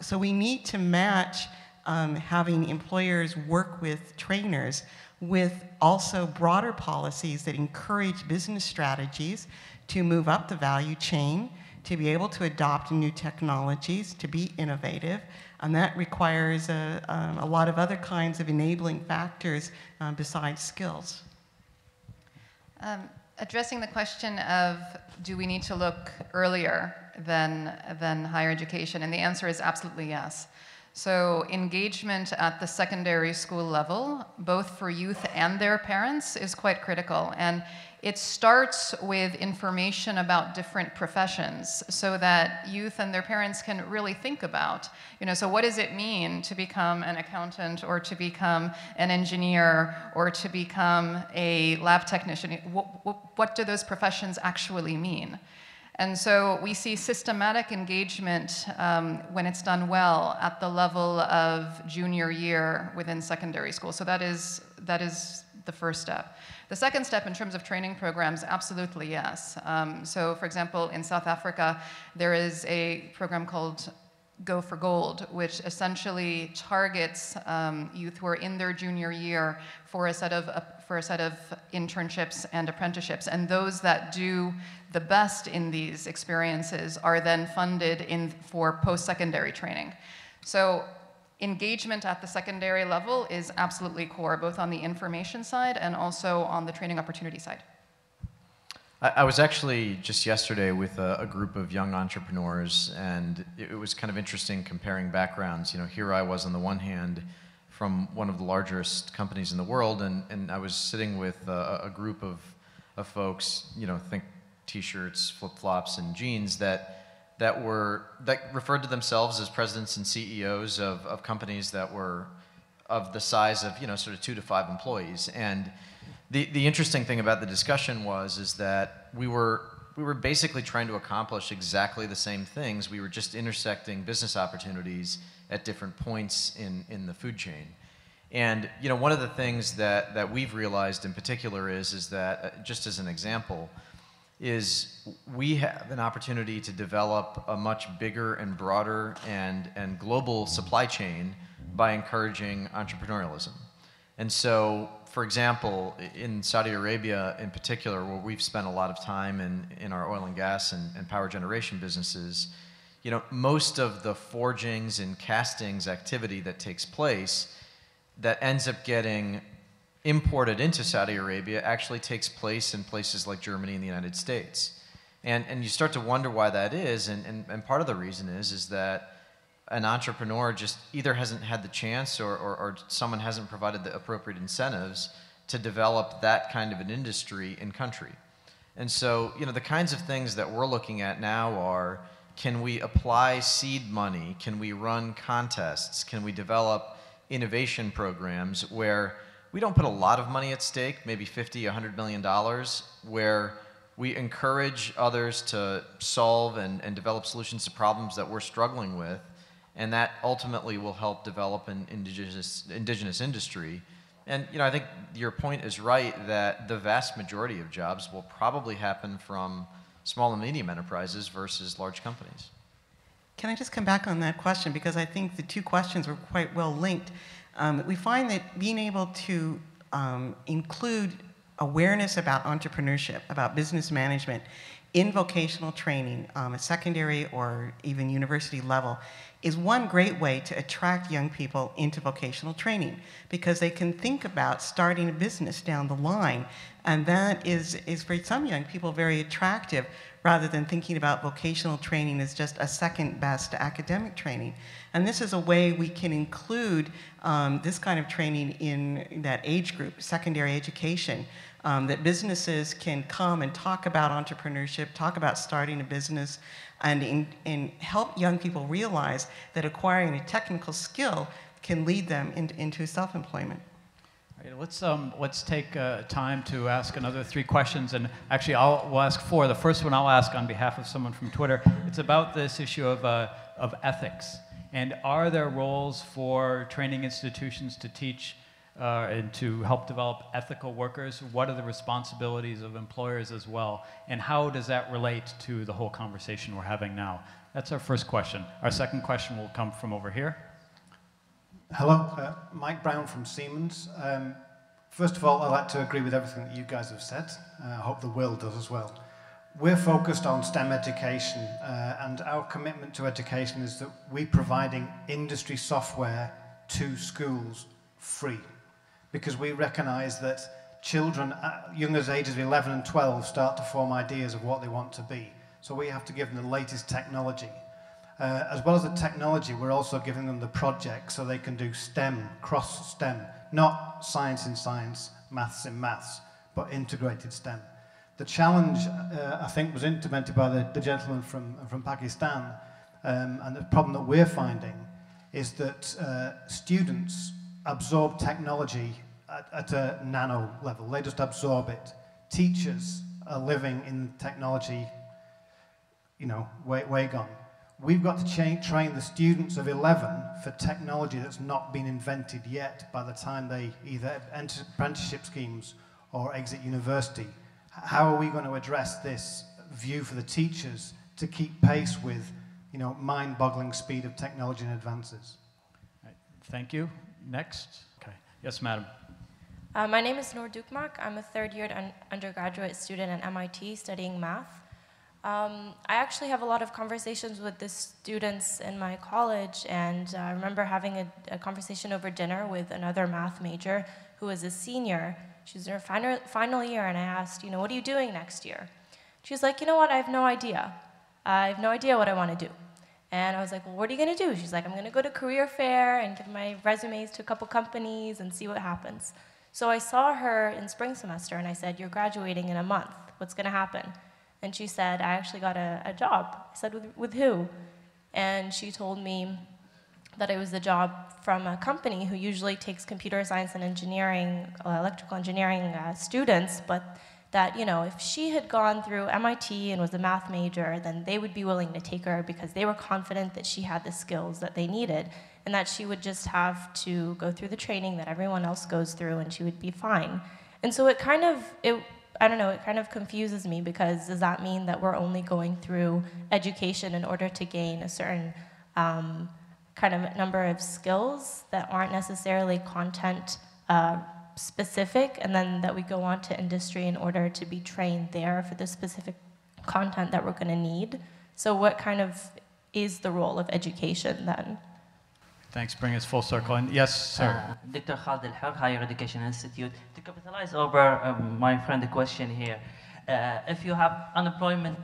So we need to match having employers work with trainers with also broader policies that encourage business strategies to move up the value chain, to be able to adopt new technologies, to be innovative. And that requires a lot of other kinds of enabling factors besides skills. Addressing the question of, do we need to look earlier than higher education? And the answer is absolutely yes. So engagement at the secondary school level, both for youth and their parents, is quite critical. And it starts with information about different professions so that youth and their parents can really think about, so what does it mean to become an accountant or to become an engineer or to become a lab technician? What do those professions actually mean? And so we see systematic engagement when it's done well at the level of junior year within secondary school. So that is the first step. The second step in terms of training programs, absolutely yes. So for example, in South Africa, there is a program called Go for Gold, which essentially targets youth who are in their junior year for a set of internships and apprenticeships. And those that do the best in these experiences are then funded for post-secondary training. So engagement at the secondary level is absolutely core, both on the information side and also on the training opportunity side. I was actually just yesterday with a group of young entrepreneurs, and it was kind of interesting comparing backgrounds. Here I was on the one hand from one of the largest companies in the world, and I was sitting with a group of folks, think t-shirts, flip-flops, and jeans that referred to themselves as presidents and CEOs of companies that were of the size of sort of 2 to 5 employees. And the interesting thing about the discussion is that we were basically trying to accomplish exactly the same things. We were just intersecting business opportunities at different points in the food chain. And one of the things that we've realized in particular is that, just as an example, is we have an opportunity to develop a much bigger and broader and global supply chain by encouraging entrepreneurialism. And so, for example, in Saudi Arabia in particular, where we've spent a lot of time in our oil and gas and power generation businesses, most of the forgings and castings activity that takes place that ends up getting imported into Saudi Arabia actually takes place in places like Germany and the United States. And you start to wonder why that is, and part of the reason is that an entrepreneur just either hasn't had the chance or someone hasn't provided the appropriate incentives to develop that kind of an industry in country. And so, the kinds of things that we're looking at now are, can we apply seed money? Can we run contests? Can we develop innovation programs where we don't put a lot of money at stake, maybe $50, $100 million, where we encourage others to solve and develop solutions to problems that we're struggling with, and that ultimately will help develop an indigenous industry. And I think your point is right that the vast majority of jobs will probably happen from small and medium enterprises versus large companies. Can I just come back on that question, because I think the two questions were quite well linked. We find that being able to include awareness about entrepreneurship, about business management in vocational training, at secondary or even university level, is one great way to attract young people into vocational training, because they can think about starting a business down the line, and that is for some young people very attractive, rather than thinking about vocational training as just a second best academic training. And this is a way we can include this kind of training in that age group, secondary education, that businesses can come and talk about entrepreneurship, talk about starting a business, and help young people realize that acquiring a technical skill can lead them into self-employment. Let's take time to ask another 3 questions, and actually we'll ask 4. The first one I'll ask on behalf of someone from Twitter. It's about this issue of ethics, and are there roles for training institutions to teach and to help develop ethical workers? What are the responsibilities of employers as well, and how does that relate to the whole conversation we're having now? That's our first question. Our second question will come from over here. Hello, Mike Brown from Siemens. First of all, I'd like to agree with everything that you guys have said. I hope the world does as well. We're focused on STEM education, and our commitment to education is that we're providing industry software to schools free, because we recognize that children, young as ages of 11 and 12, start to form ideas of what they want to be. So we have to give them the latest technology. As well as the technology, we're also giving them the project so they can do STEM, cross-STEM, not science in science, maths in maths, but integrated STEM. The challenge, I think, was implemented by the gentleman from Pakistan, and the problem that we're finding is that students absorb technology at a nano level. They just absorb it. Teachers are living in technology, way gone. We've got to train the students of 11 for technology that's not been invented yet by the time they either enter apprenticeship schemes or exit university. How are we going to address this view for the teachers to keep pace with, mind-boggling speed of technology and advances? Right. Thank you. Next. Okay. Yes, madam. My name is Noor Dukmak. I'm a third-year undergraduate student at MIT studying math. I actually have a lot of conversations with the students in my college, and I remember having a conversation over dinner with another math major who was a senior. She was in her final year, and I asked, what are you doing next year? She's like, you know what, I have no idea. I have no idea what I want to do. And I was like, well, what are you going to do? She's like, I'm going to go to career fair and give my resumes to a couple companies and see what happens. So I saw her in spring semester, and I said, you're graduating in a month. What's going to happen? And she said, I actually got a job. I said, with who? And she told me that it was a job from a company who usually takes computer science and engineering, electrical engineering students, but that, if she had gone through MIT and was a math major, then they would be willing to take her because they were confident that she had the skills that they needed, and that she would just have to go through the training that everyone else goes through and she would be fine. And so it kind of confuses me, because does that mean that we're only going through education in order to gain a certain kind of number of skills that aren't necessarily content specific, and then that we go on to industry in order to be trained there for the specific content that we're going to need? So what kind of is the role of education then? Thanks, bring us full circle. And yes, sir. Dr. Khalid Al-Haq, Higher Education Institute. To capitalize over my friend's question here, if you have unemployment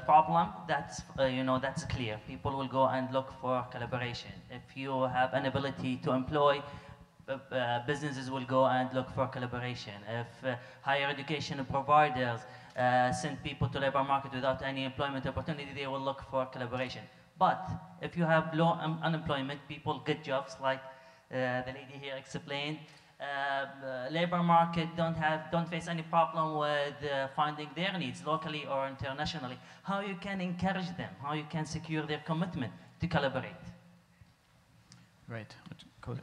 problem, that's that's clear. People will go and look for collaboration. If you have an ability to employ, businesses will go and look for collaboration. If higher education providers send people to labor market without any employment opportunity, they will look for collaboration. But if you have low unemployment, people get jobs like the lady here explained. Labor market don't face any problem with finding their needs locally or internationally. How you can encourage them? How you can secure their commitment to collaborate? Right.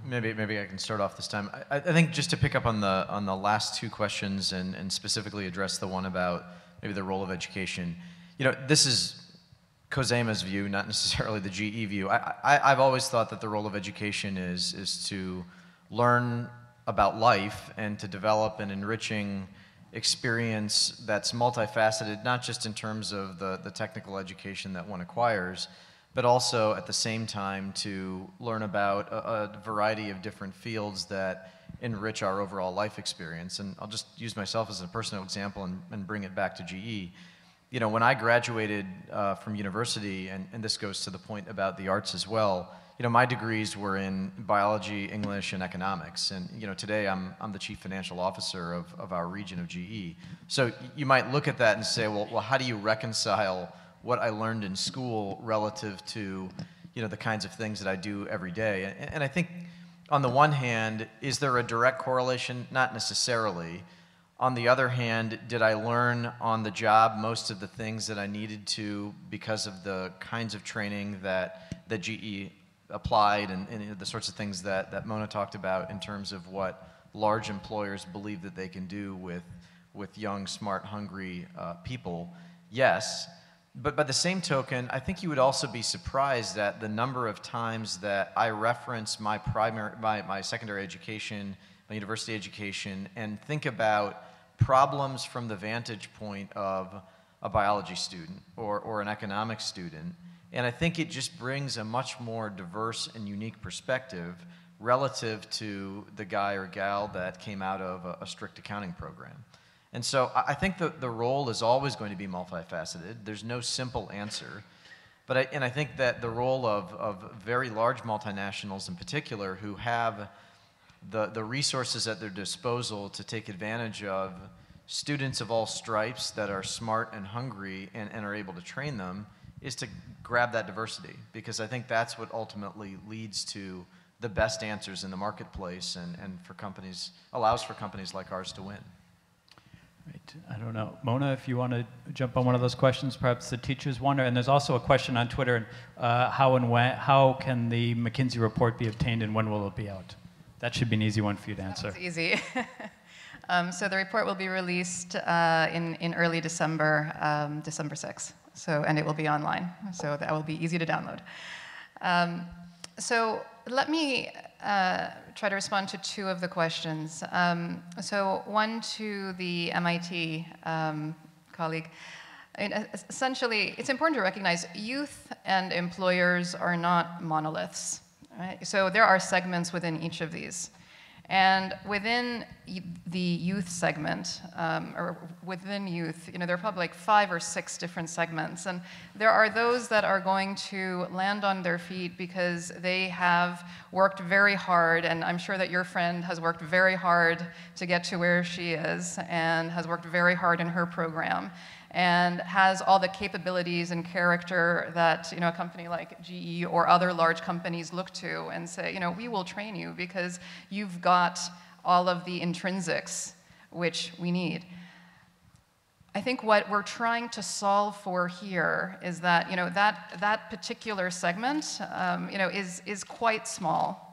Maybe I can start off this time. I think just to pick up on the last two questions and specifically address the one about maybe the role of education. You know, this is Khozema's view, not necessarily the GE view. I've always thought that the role of education is to learn about life and to develop an enriching experience that's multifaceted, not just in terms of the technical education that one acquires, but also at the same time to learn about a variety of different fields that enrich our overall life experience. And I'll just use myself as a personal example and bring it back to GE. You know, when I graduated from university, and this goes to the point about the arts as well, you know, my degrees were in biology, English, and economics. And, you know, today I'm the chief financial officer of our region of GE. So you might look at that and say, well, how do you reconcile what I learned in school relative to, you know, the kinds of things that I do every day? And I think on the one hand, is there a direct correlation? Not necessarily. On the other hand, did I learn on the job most of the things that I needed to because of the kinds of training that GE applied and the sorts of things that Mona talked about in terms of what large employers believe that they can do with young, smart, hungry people? Yes. But by the same token, I think you would also be surprised at the number of times that I reference my secondary education, my university education, and think about problems from the vantage point of a biology student or an economics student. And I think it just brings a much more diverse and unique perspective relative to the guy or gal that came out of a strict accounting program. And so I think the role is always going to be multifaceted. There's no simple answer. But I think that the role of very large multinationals in particular who have the resources at their disposal to take advantage of students of all stripes that are smart and hungry and are able to train them is to grab that diversity, because I think that's what ultimately leads to the best answers in the marketplace and for companies, allows for companies like ours to win. Right. I don't know. Mona, if you want to jump on one of those questions, perhaps the teachers wonder. And there's also a question on Twitter, how can the McKinsey report be obtained and when will it be out? That should be an easy one for you to answer. That's easy. So the report will be released in early December, December 6th. So, and it will be online. So that will be easy to download. So let me try to respond to two of the questions. So one to the MIT colleague. Essentially, it's important to recognize youth and employers are not monoliths. Right? So there are segments within each of these. And within the youth segment, or within youth, you know, there are probably like 5 or 6 different segments. And there are those that are going to land on their feet because they have worked very hard, and I'm sure that your friend has worked very hard to get to where she is, and has worked very hard in her program, and has all the capabilities and character that, you know, a company like GE or other large companies look to and say, you know, we will train you because you've got all of the intrinsics which we need. I think what we're trying to solve for here is that, you know, that particular segment, you know, is quite small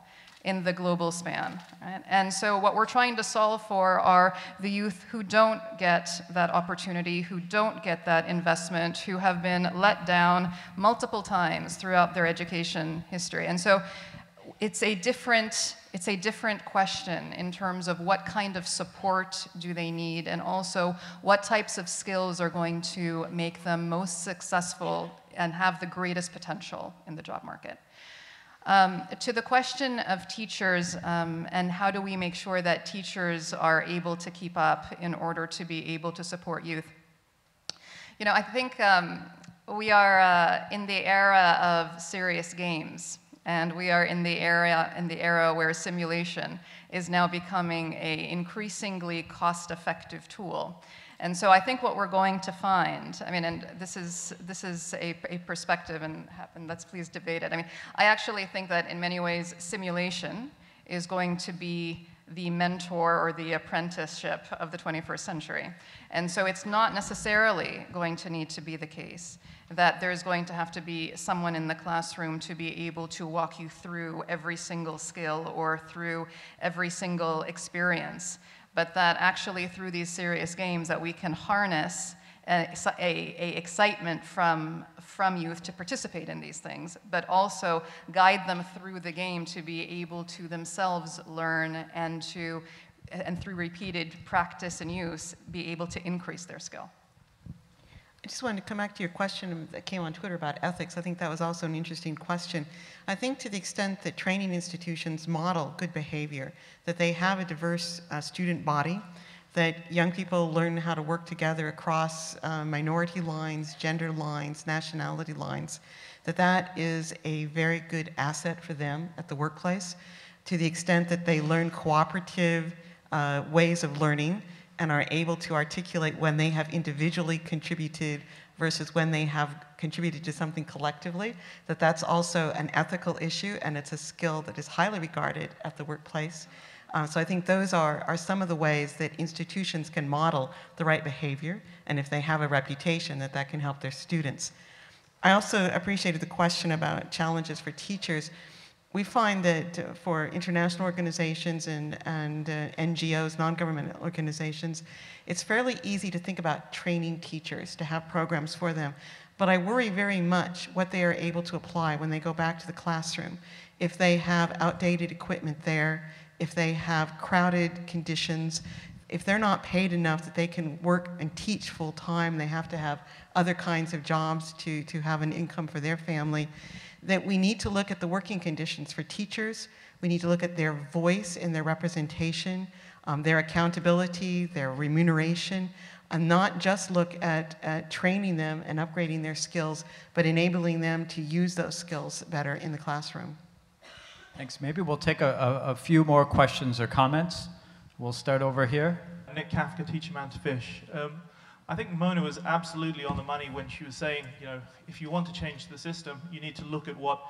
in the global span, right? And so what we're trying to solve for are the youth who don't get that opportunity, who don't get that investment, who have been let down multiple times throughout their education history. And so it's a different question in terms of what kind of support do they need, and also what types of skills are going to make them most successful and have the greatest potential in the job market. To the question of teachers and how do we make sure that teachers are able to keep up in order to be able to support youth. You know, I think we are in the era of serious games, and we are in the era where simulation is now becoming an increasingly cost-effective tool. And so I think what we're going to find, I mean, and this is a perspective, and let's please debate it. I mean, I actually think that in many ways simulation is going to be the mentor or the apprenticeship of the 21st century. And so it's not necessarily going to need to be the case that there's going to have to be someone in the classroom to be able to walk you through every single skill or through every single experience, but that actually through these serious games that we can harness a excitement from youth to participate in these things, but also guide them through the game to be able to themselves learn and through repeated practice and use, be able to increase their skill. I just wanted to come back to your question that came on Twitter about ethics. I think that was also an interesting question. I think to the extent that training institutions model good behavior, that they have a diverse student body, that young people learn how to work together across minority lines, gender lines, nationality lines, that is a very good asset for them at the workplace, to the extent that they learn cooperative ways of learning and are able to articulate when they have individually contributed versus when they have contributed to something collectively, that's also an ethical issue, and it's a skill that is highly regarded at the workplace. So I think those are some of the ways that institutions can model the right behavior, and if they have a reputation, that can help their students. I also appreciated the question about challenges for teachers. We find that for international organizations and NGOs, non-government organizations, it's fairly easy to think about training teachers, to have programs for them. But I worry very much what they are able to apply when they go back to the classroom. If they have outdated equipment there, if they have crowded conditions, if they're not paid enough that they can work and teach full time, they have to have other kinds of jobs to have an income for their family, that we need to look at the working conditions for teachers. We need to look at their voice and their representation, their accountability, their remuneration, and not just look at training them and upgrading their skills, but enabling them to use those skills better in the classroom. Thanks. Maybe we'll take a few more questions or comments. We'll start over here. Nick Kafka, Teach a Man to Fish. I think Mona was absolutely on the money when she was saying, if you want to change the system, you need to look at what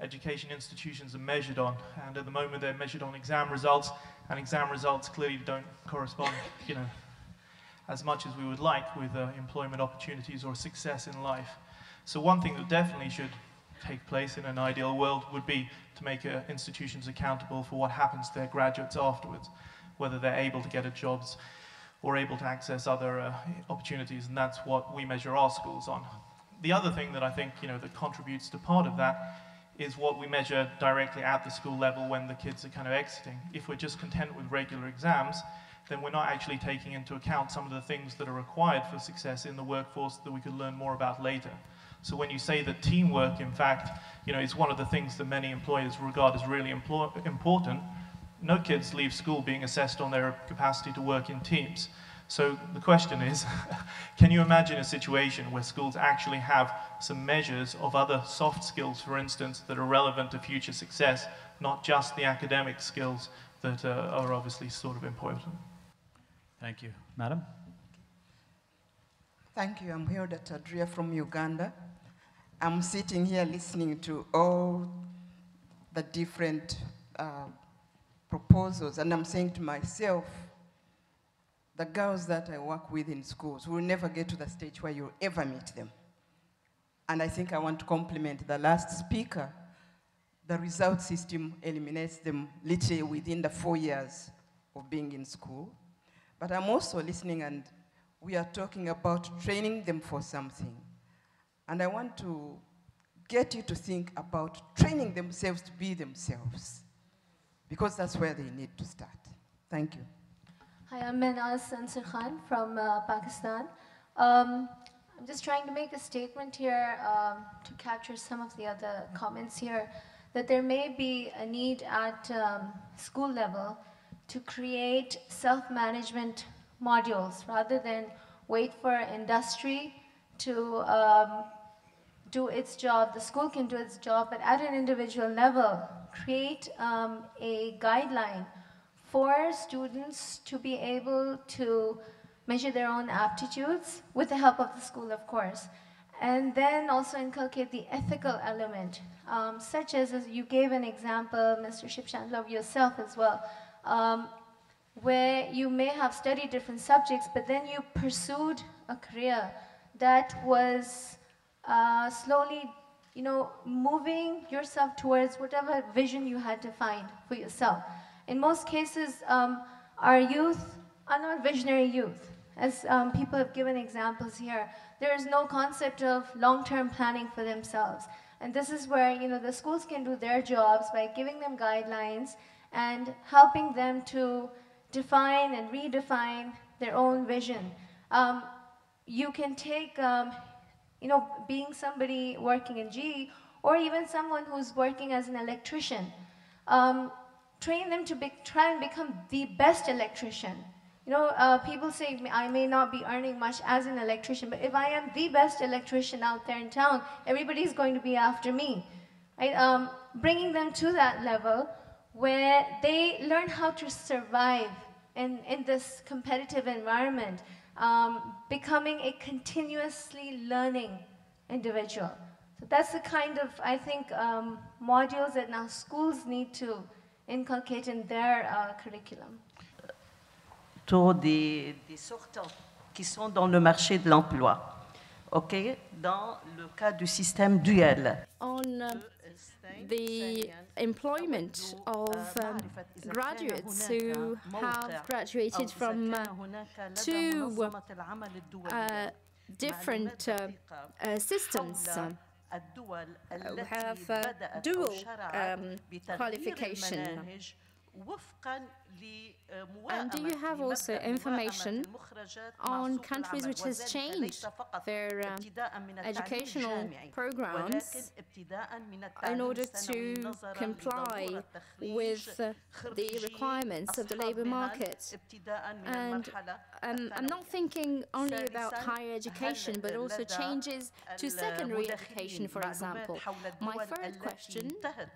education institutions are measured on. And at the moment, they're measured on exam results, and exam results clearly don't correspond, as much as we would like with employment opportunities or success in life. So one thing that definitely should take place in an ideal world would be to make institutions accountable for what happens to their graduates afterwards, whether they're able to get jobs or able to access other opportunities, and that's what we measure our schools on. The other thing that I think that contributes to part of that is what we measure directly at the school level when the kids are kind of exiting. If we're just content with regular exams, then we're not actually taking into account some of the things that are required for success in the workforce that we could learn more about later. So when you say that teamwork, in fact, is one of the things that many employers regard as really important, no kids leave school being assessed on their capacity to work in teams. So the question is, can you imagine a situation where schools actually have some measures of other soft skills, for instance, that are relevant to future success, not just the academic skills that are obviously sort of important? Thank you. Madam? Thank you. I'm here, Dr. Adria from Uganda. I'm sitting here listening to all the different proposals, and I'm saying to myself, the girls that I work with in schools will never get to the stage where you'll ever meet them. And I think I want to compliment the last speaker. The result system eliminates them literally within the 4 years of being in school. But I'm also listening, and we are talking about training them for something. And I want to get you to think about training themselves to be themselves, because that's where they need to start. Thank you. Hi, I'm Manaz Ansar Khan from Pakistan. I'm just trying to make a statement here to capture some of the other comments here, that there may be a need at school level to create self-management modules rather than wait for industry to do its job. The school can do its job, but at an individual level, create a guideline for students to be able to measure their own aptitudes with the help of the school, of course, And then also inculcate the ethical element, such as you gave an example, Mr. Shipchandler, yourself as well, where you may have studied different subjects, but then you pursued a career that was slowly, moving yourself towards whatever vision you had defined for yourself. In most cases, our youth are not visionary youth. As people have given examples here, there is no concept of long-term planning for themselves. And this is where the schools can do their jobs by giving them guidelines and helping them to define and redefine their own vision. You can take, being somebody working in GE, or even someone who's working as an electrician, train them to try and become the best electrician. People say I may not be earning much as an electrician, but if I am the best electrician out there in town, everybody's going to be after me. Right? Bringing them to that level where they learn how to survive in this competitive environment, becoming a continuously learning individual. So that's the kind of, I think, modules that now schools need to inculcate in their curriculum. Des sortants qui sont dans le marché de l'emploi. Okay? Dans le cas du système duel. On the employment of graduates who have graduated from two different systems, who have dual qualification. And do you have also information on countries which has changed their educational programs in order to comply with the requirements of the labor market? And I'm not thinking only about higher education, but also changes to secondary education, for example. My third question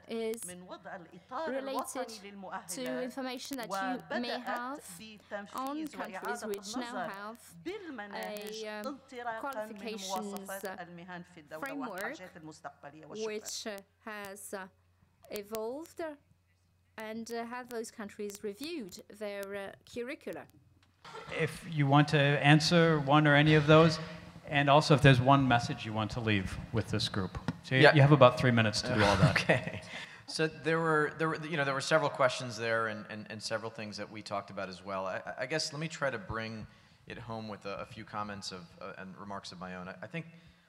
is related to information that you may have on countries which now have a qualifications framework which has evolved, and have those countries reviewed their curricula? If you want to answer one or any of those, and also if there's one message you want to leave with this group. So you have about 3 minutes to do all that. Okay. So there were several questions there and several things that we talked about as well. I guess let me try to bring it home with a few comments and remarks of my own. I think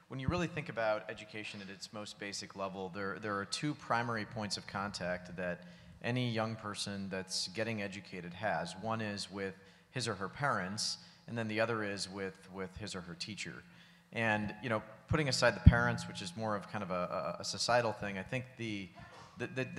when you really think about education at its most basic level, there are two primary points of contact that any young person that's getting educated has. One is with his or her parents, and then the other is with his or her teacher. And putting aside the parents, which is more of kind of a societal thing, I think the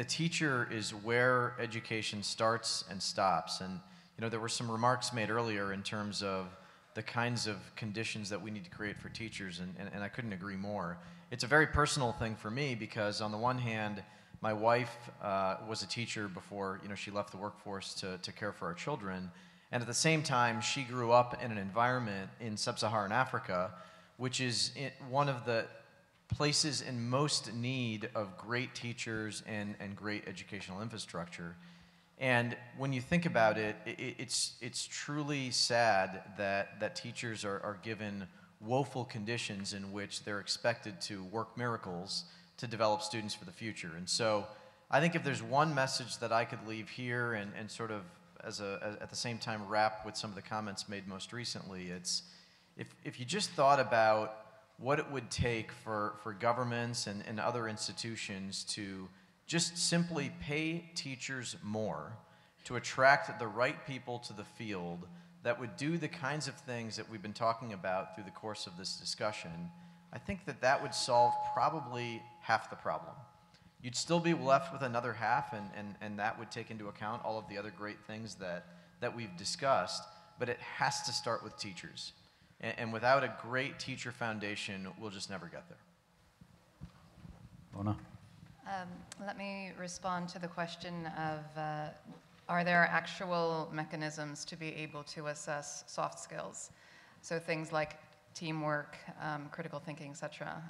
teacher is where education starts and stops. And there were some remarks made earlier in terms of the kinds of conditions that we need to create for teachers, and I couldn't agree more. It's a very personal thing for me because on the one hand, my wife was a teacher before she left the workforce to care for our children, and at the same time, she grew up in an environment in sub-Saharan Africa, which is one of the places in most need of great teachers and great educational infrastructure. And when you think about it, it's truly sad that teachers are given woeful conditions in which they're expected to work miracles to develop students for the future. And so I think if there's one message that I could leave here and sort of at the same time wrap with some of the comments made most recently, it's if you just thought about what it would take for governments and other institutions to just simply pay teachers more to attract the right people to the field that would do the kinds of things that we've been talking about through the course of this discussion, I think that would solve probably half the problem. You'd still be left with another half, and that would take into account all of the other great things that we've discussed, but it has to start with teachers. And without a great teacher foundation, we'll just never get there. Mona? Let me respond to the question of, are there actual mechanisms to be able to assess soft skills? So things like teamwork, critical thinking, etc.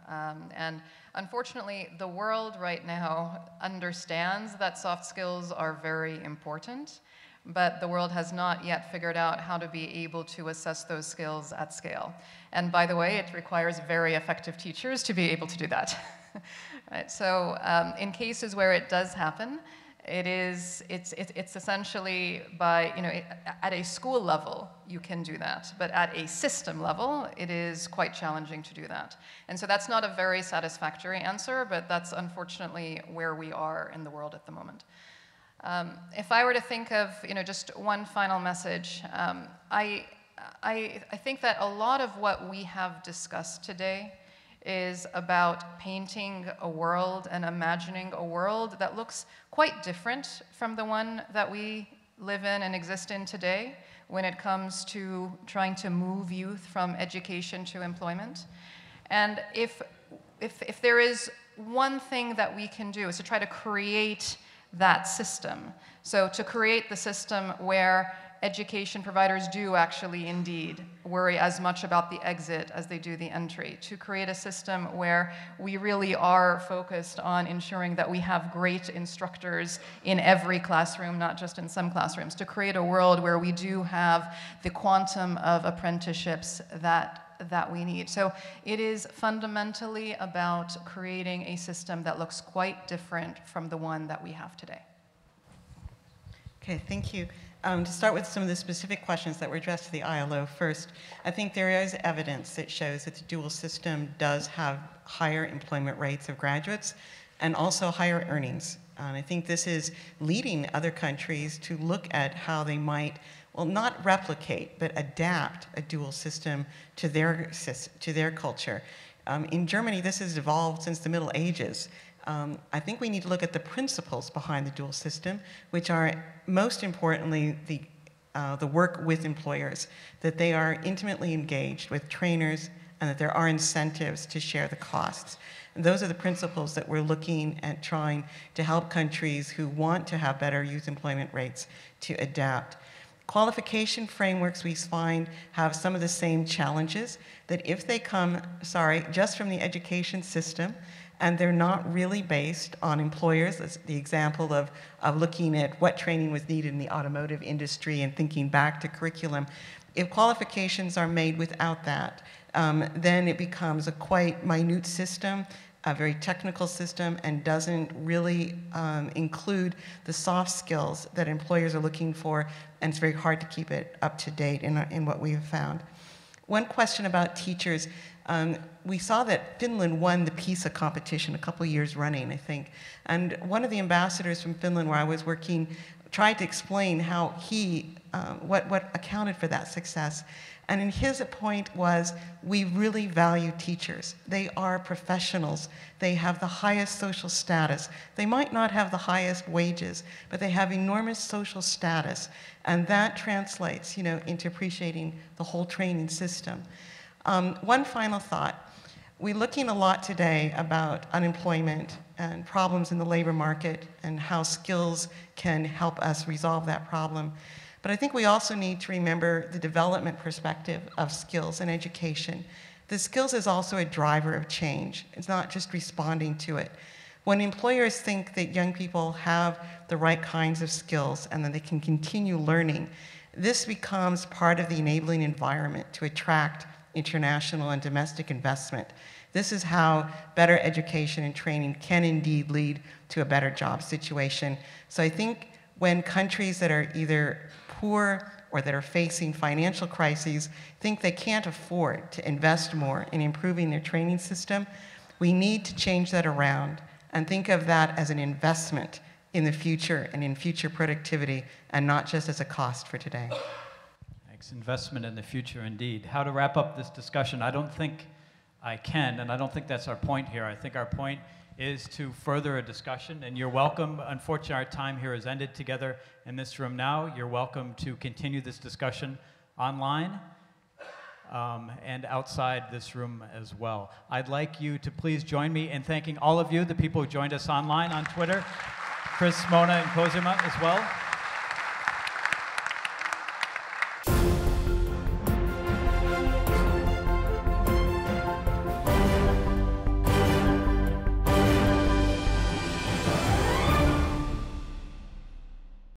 And unfortunately, the world right now understands that soft skills are very important, but the world has not yet figured out how to be able to assess those skills at scale. And by the way, it requires very effective teachers to be able to do that. Right? So in cases where it does happen, it's essentially by, at a school level, you can do that. But at a system level, it is quite challenging to do that. And so that's not a very satisfactory answer, but that's unfortunately where we are in the world at the moment. If I were to think of, just one final message, I think that a lot of what we have discussed today is about painting a world and imagining a world that looks quite different from the one that we live in and exist in today when it comes to trying to move youth from education to employment. And if there is one thing that we can do is to try to create that system. So to create the system where education providers do actually indeed worry as much about the exit as they do the entry, to create a system where we really are focused on ensuring that we have great instructors in every classroom, not just in some classrooms, to create a world where we do have the quantum of apprenticeships that we need. So it is fundamentally about creating a system that looks quite different from the one that we have today. Okay, thank you. To start with some of the specific questions that were addressed to the ILO first, I think there is evidence that shows that the dual system does have higher employment rates of graduates and also higher earnings. And I think this is leading other countries to look at how they might, well, not replicate, but adapt a dual system to their culture. In Germany, this has evolved since the Middle Ages. I think we need to look at the principles behind the dual system, which are most importantly the work with employers, that they are intimately engaged with trainers and that there are incentives to share the costs. And those are the principles that we're looking at trying to help countries who want to have better youth employment rates to adapt. Qualification frameworks we find have some of the same challenges, that if they come, just from the education system, and they're not really based on employers. That's the example of looking at what training was needed in the automotive industry and thinking back to curriculum. If qualifications are made without that, then it becomes a quite minute system, a very technical system, and doesn't really include the soft skills that employers are looking for, and it's very hard to keep it up to date in what we've found. One question about teachers. We saw that Finland won the PISA competition a couple years running, I think. And one of the ambassadors from Finland where I was working tried to explain how what accounted for that success. And in his point was, we really value teachers. They are professionals. They have the highest social status. They might not have the highest wages, but they have enormous social status. And that translates, into appreciating the whole training system. One final thought. We're looking a lot today about unemployment and problems in the labor market and how skills can help us resolve that problem. But I think we also need to remember the development perspective of skills and education. The skills is also a driver of change. It's not just responding to it. When employers think that young people have the right kinds of skills and that they can continue learning, this becomes part of the enabling environment to attract international and domestic investment. This is how better education and training can indeed lead to a better job situation. So I think when countries that are either poor or that are facing financial crises think they can't afford to invest more in improving their training system, we need to change that around and think of that as an investment in the future and in future productivity, and not just as a cost for today. Investment in the future, indeed. How to wrap up this discussion? I don't think I can, and I don't think that's our point here. I think our point is to further a discussion, and you're welcome. Unfortunately, our time here has ended together in this room now. You're welcome to continue this discussion online and outside this room as well. I'd like you to please join me in thanking all of you, the people who joined us online on Twitter, Chris, Mona, and Cosima as well.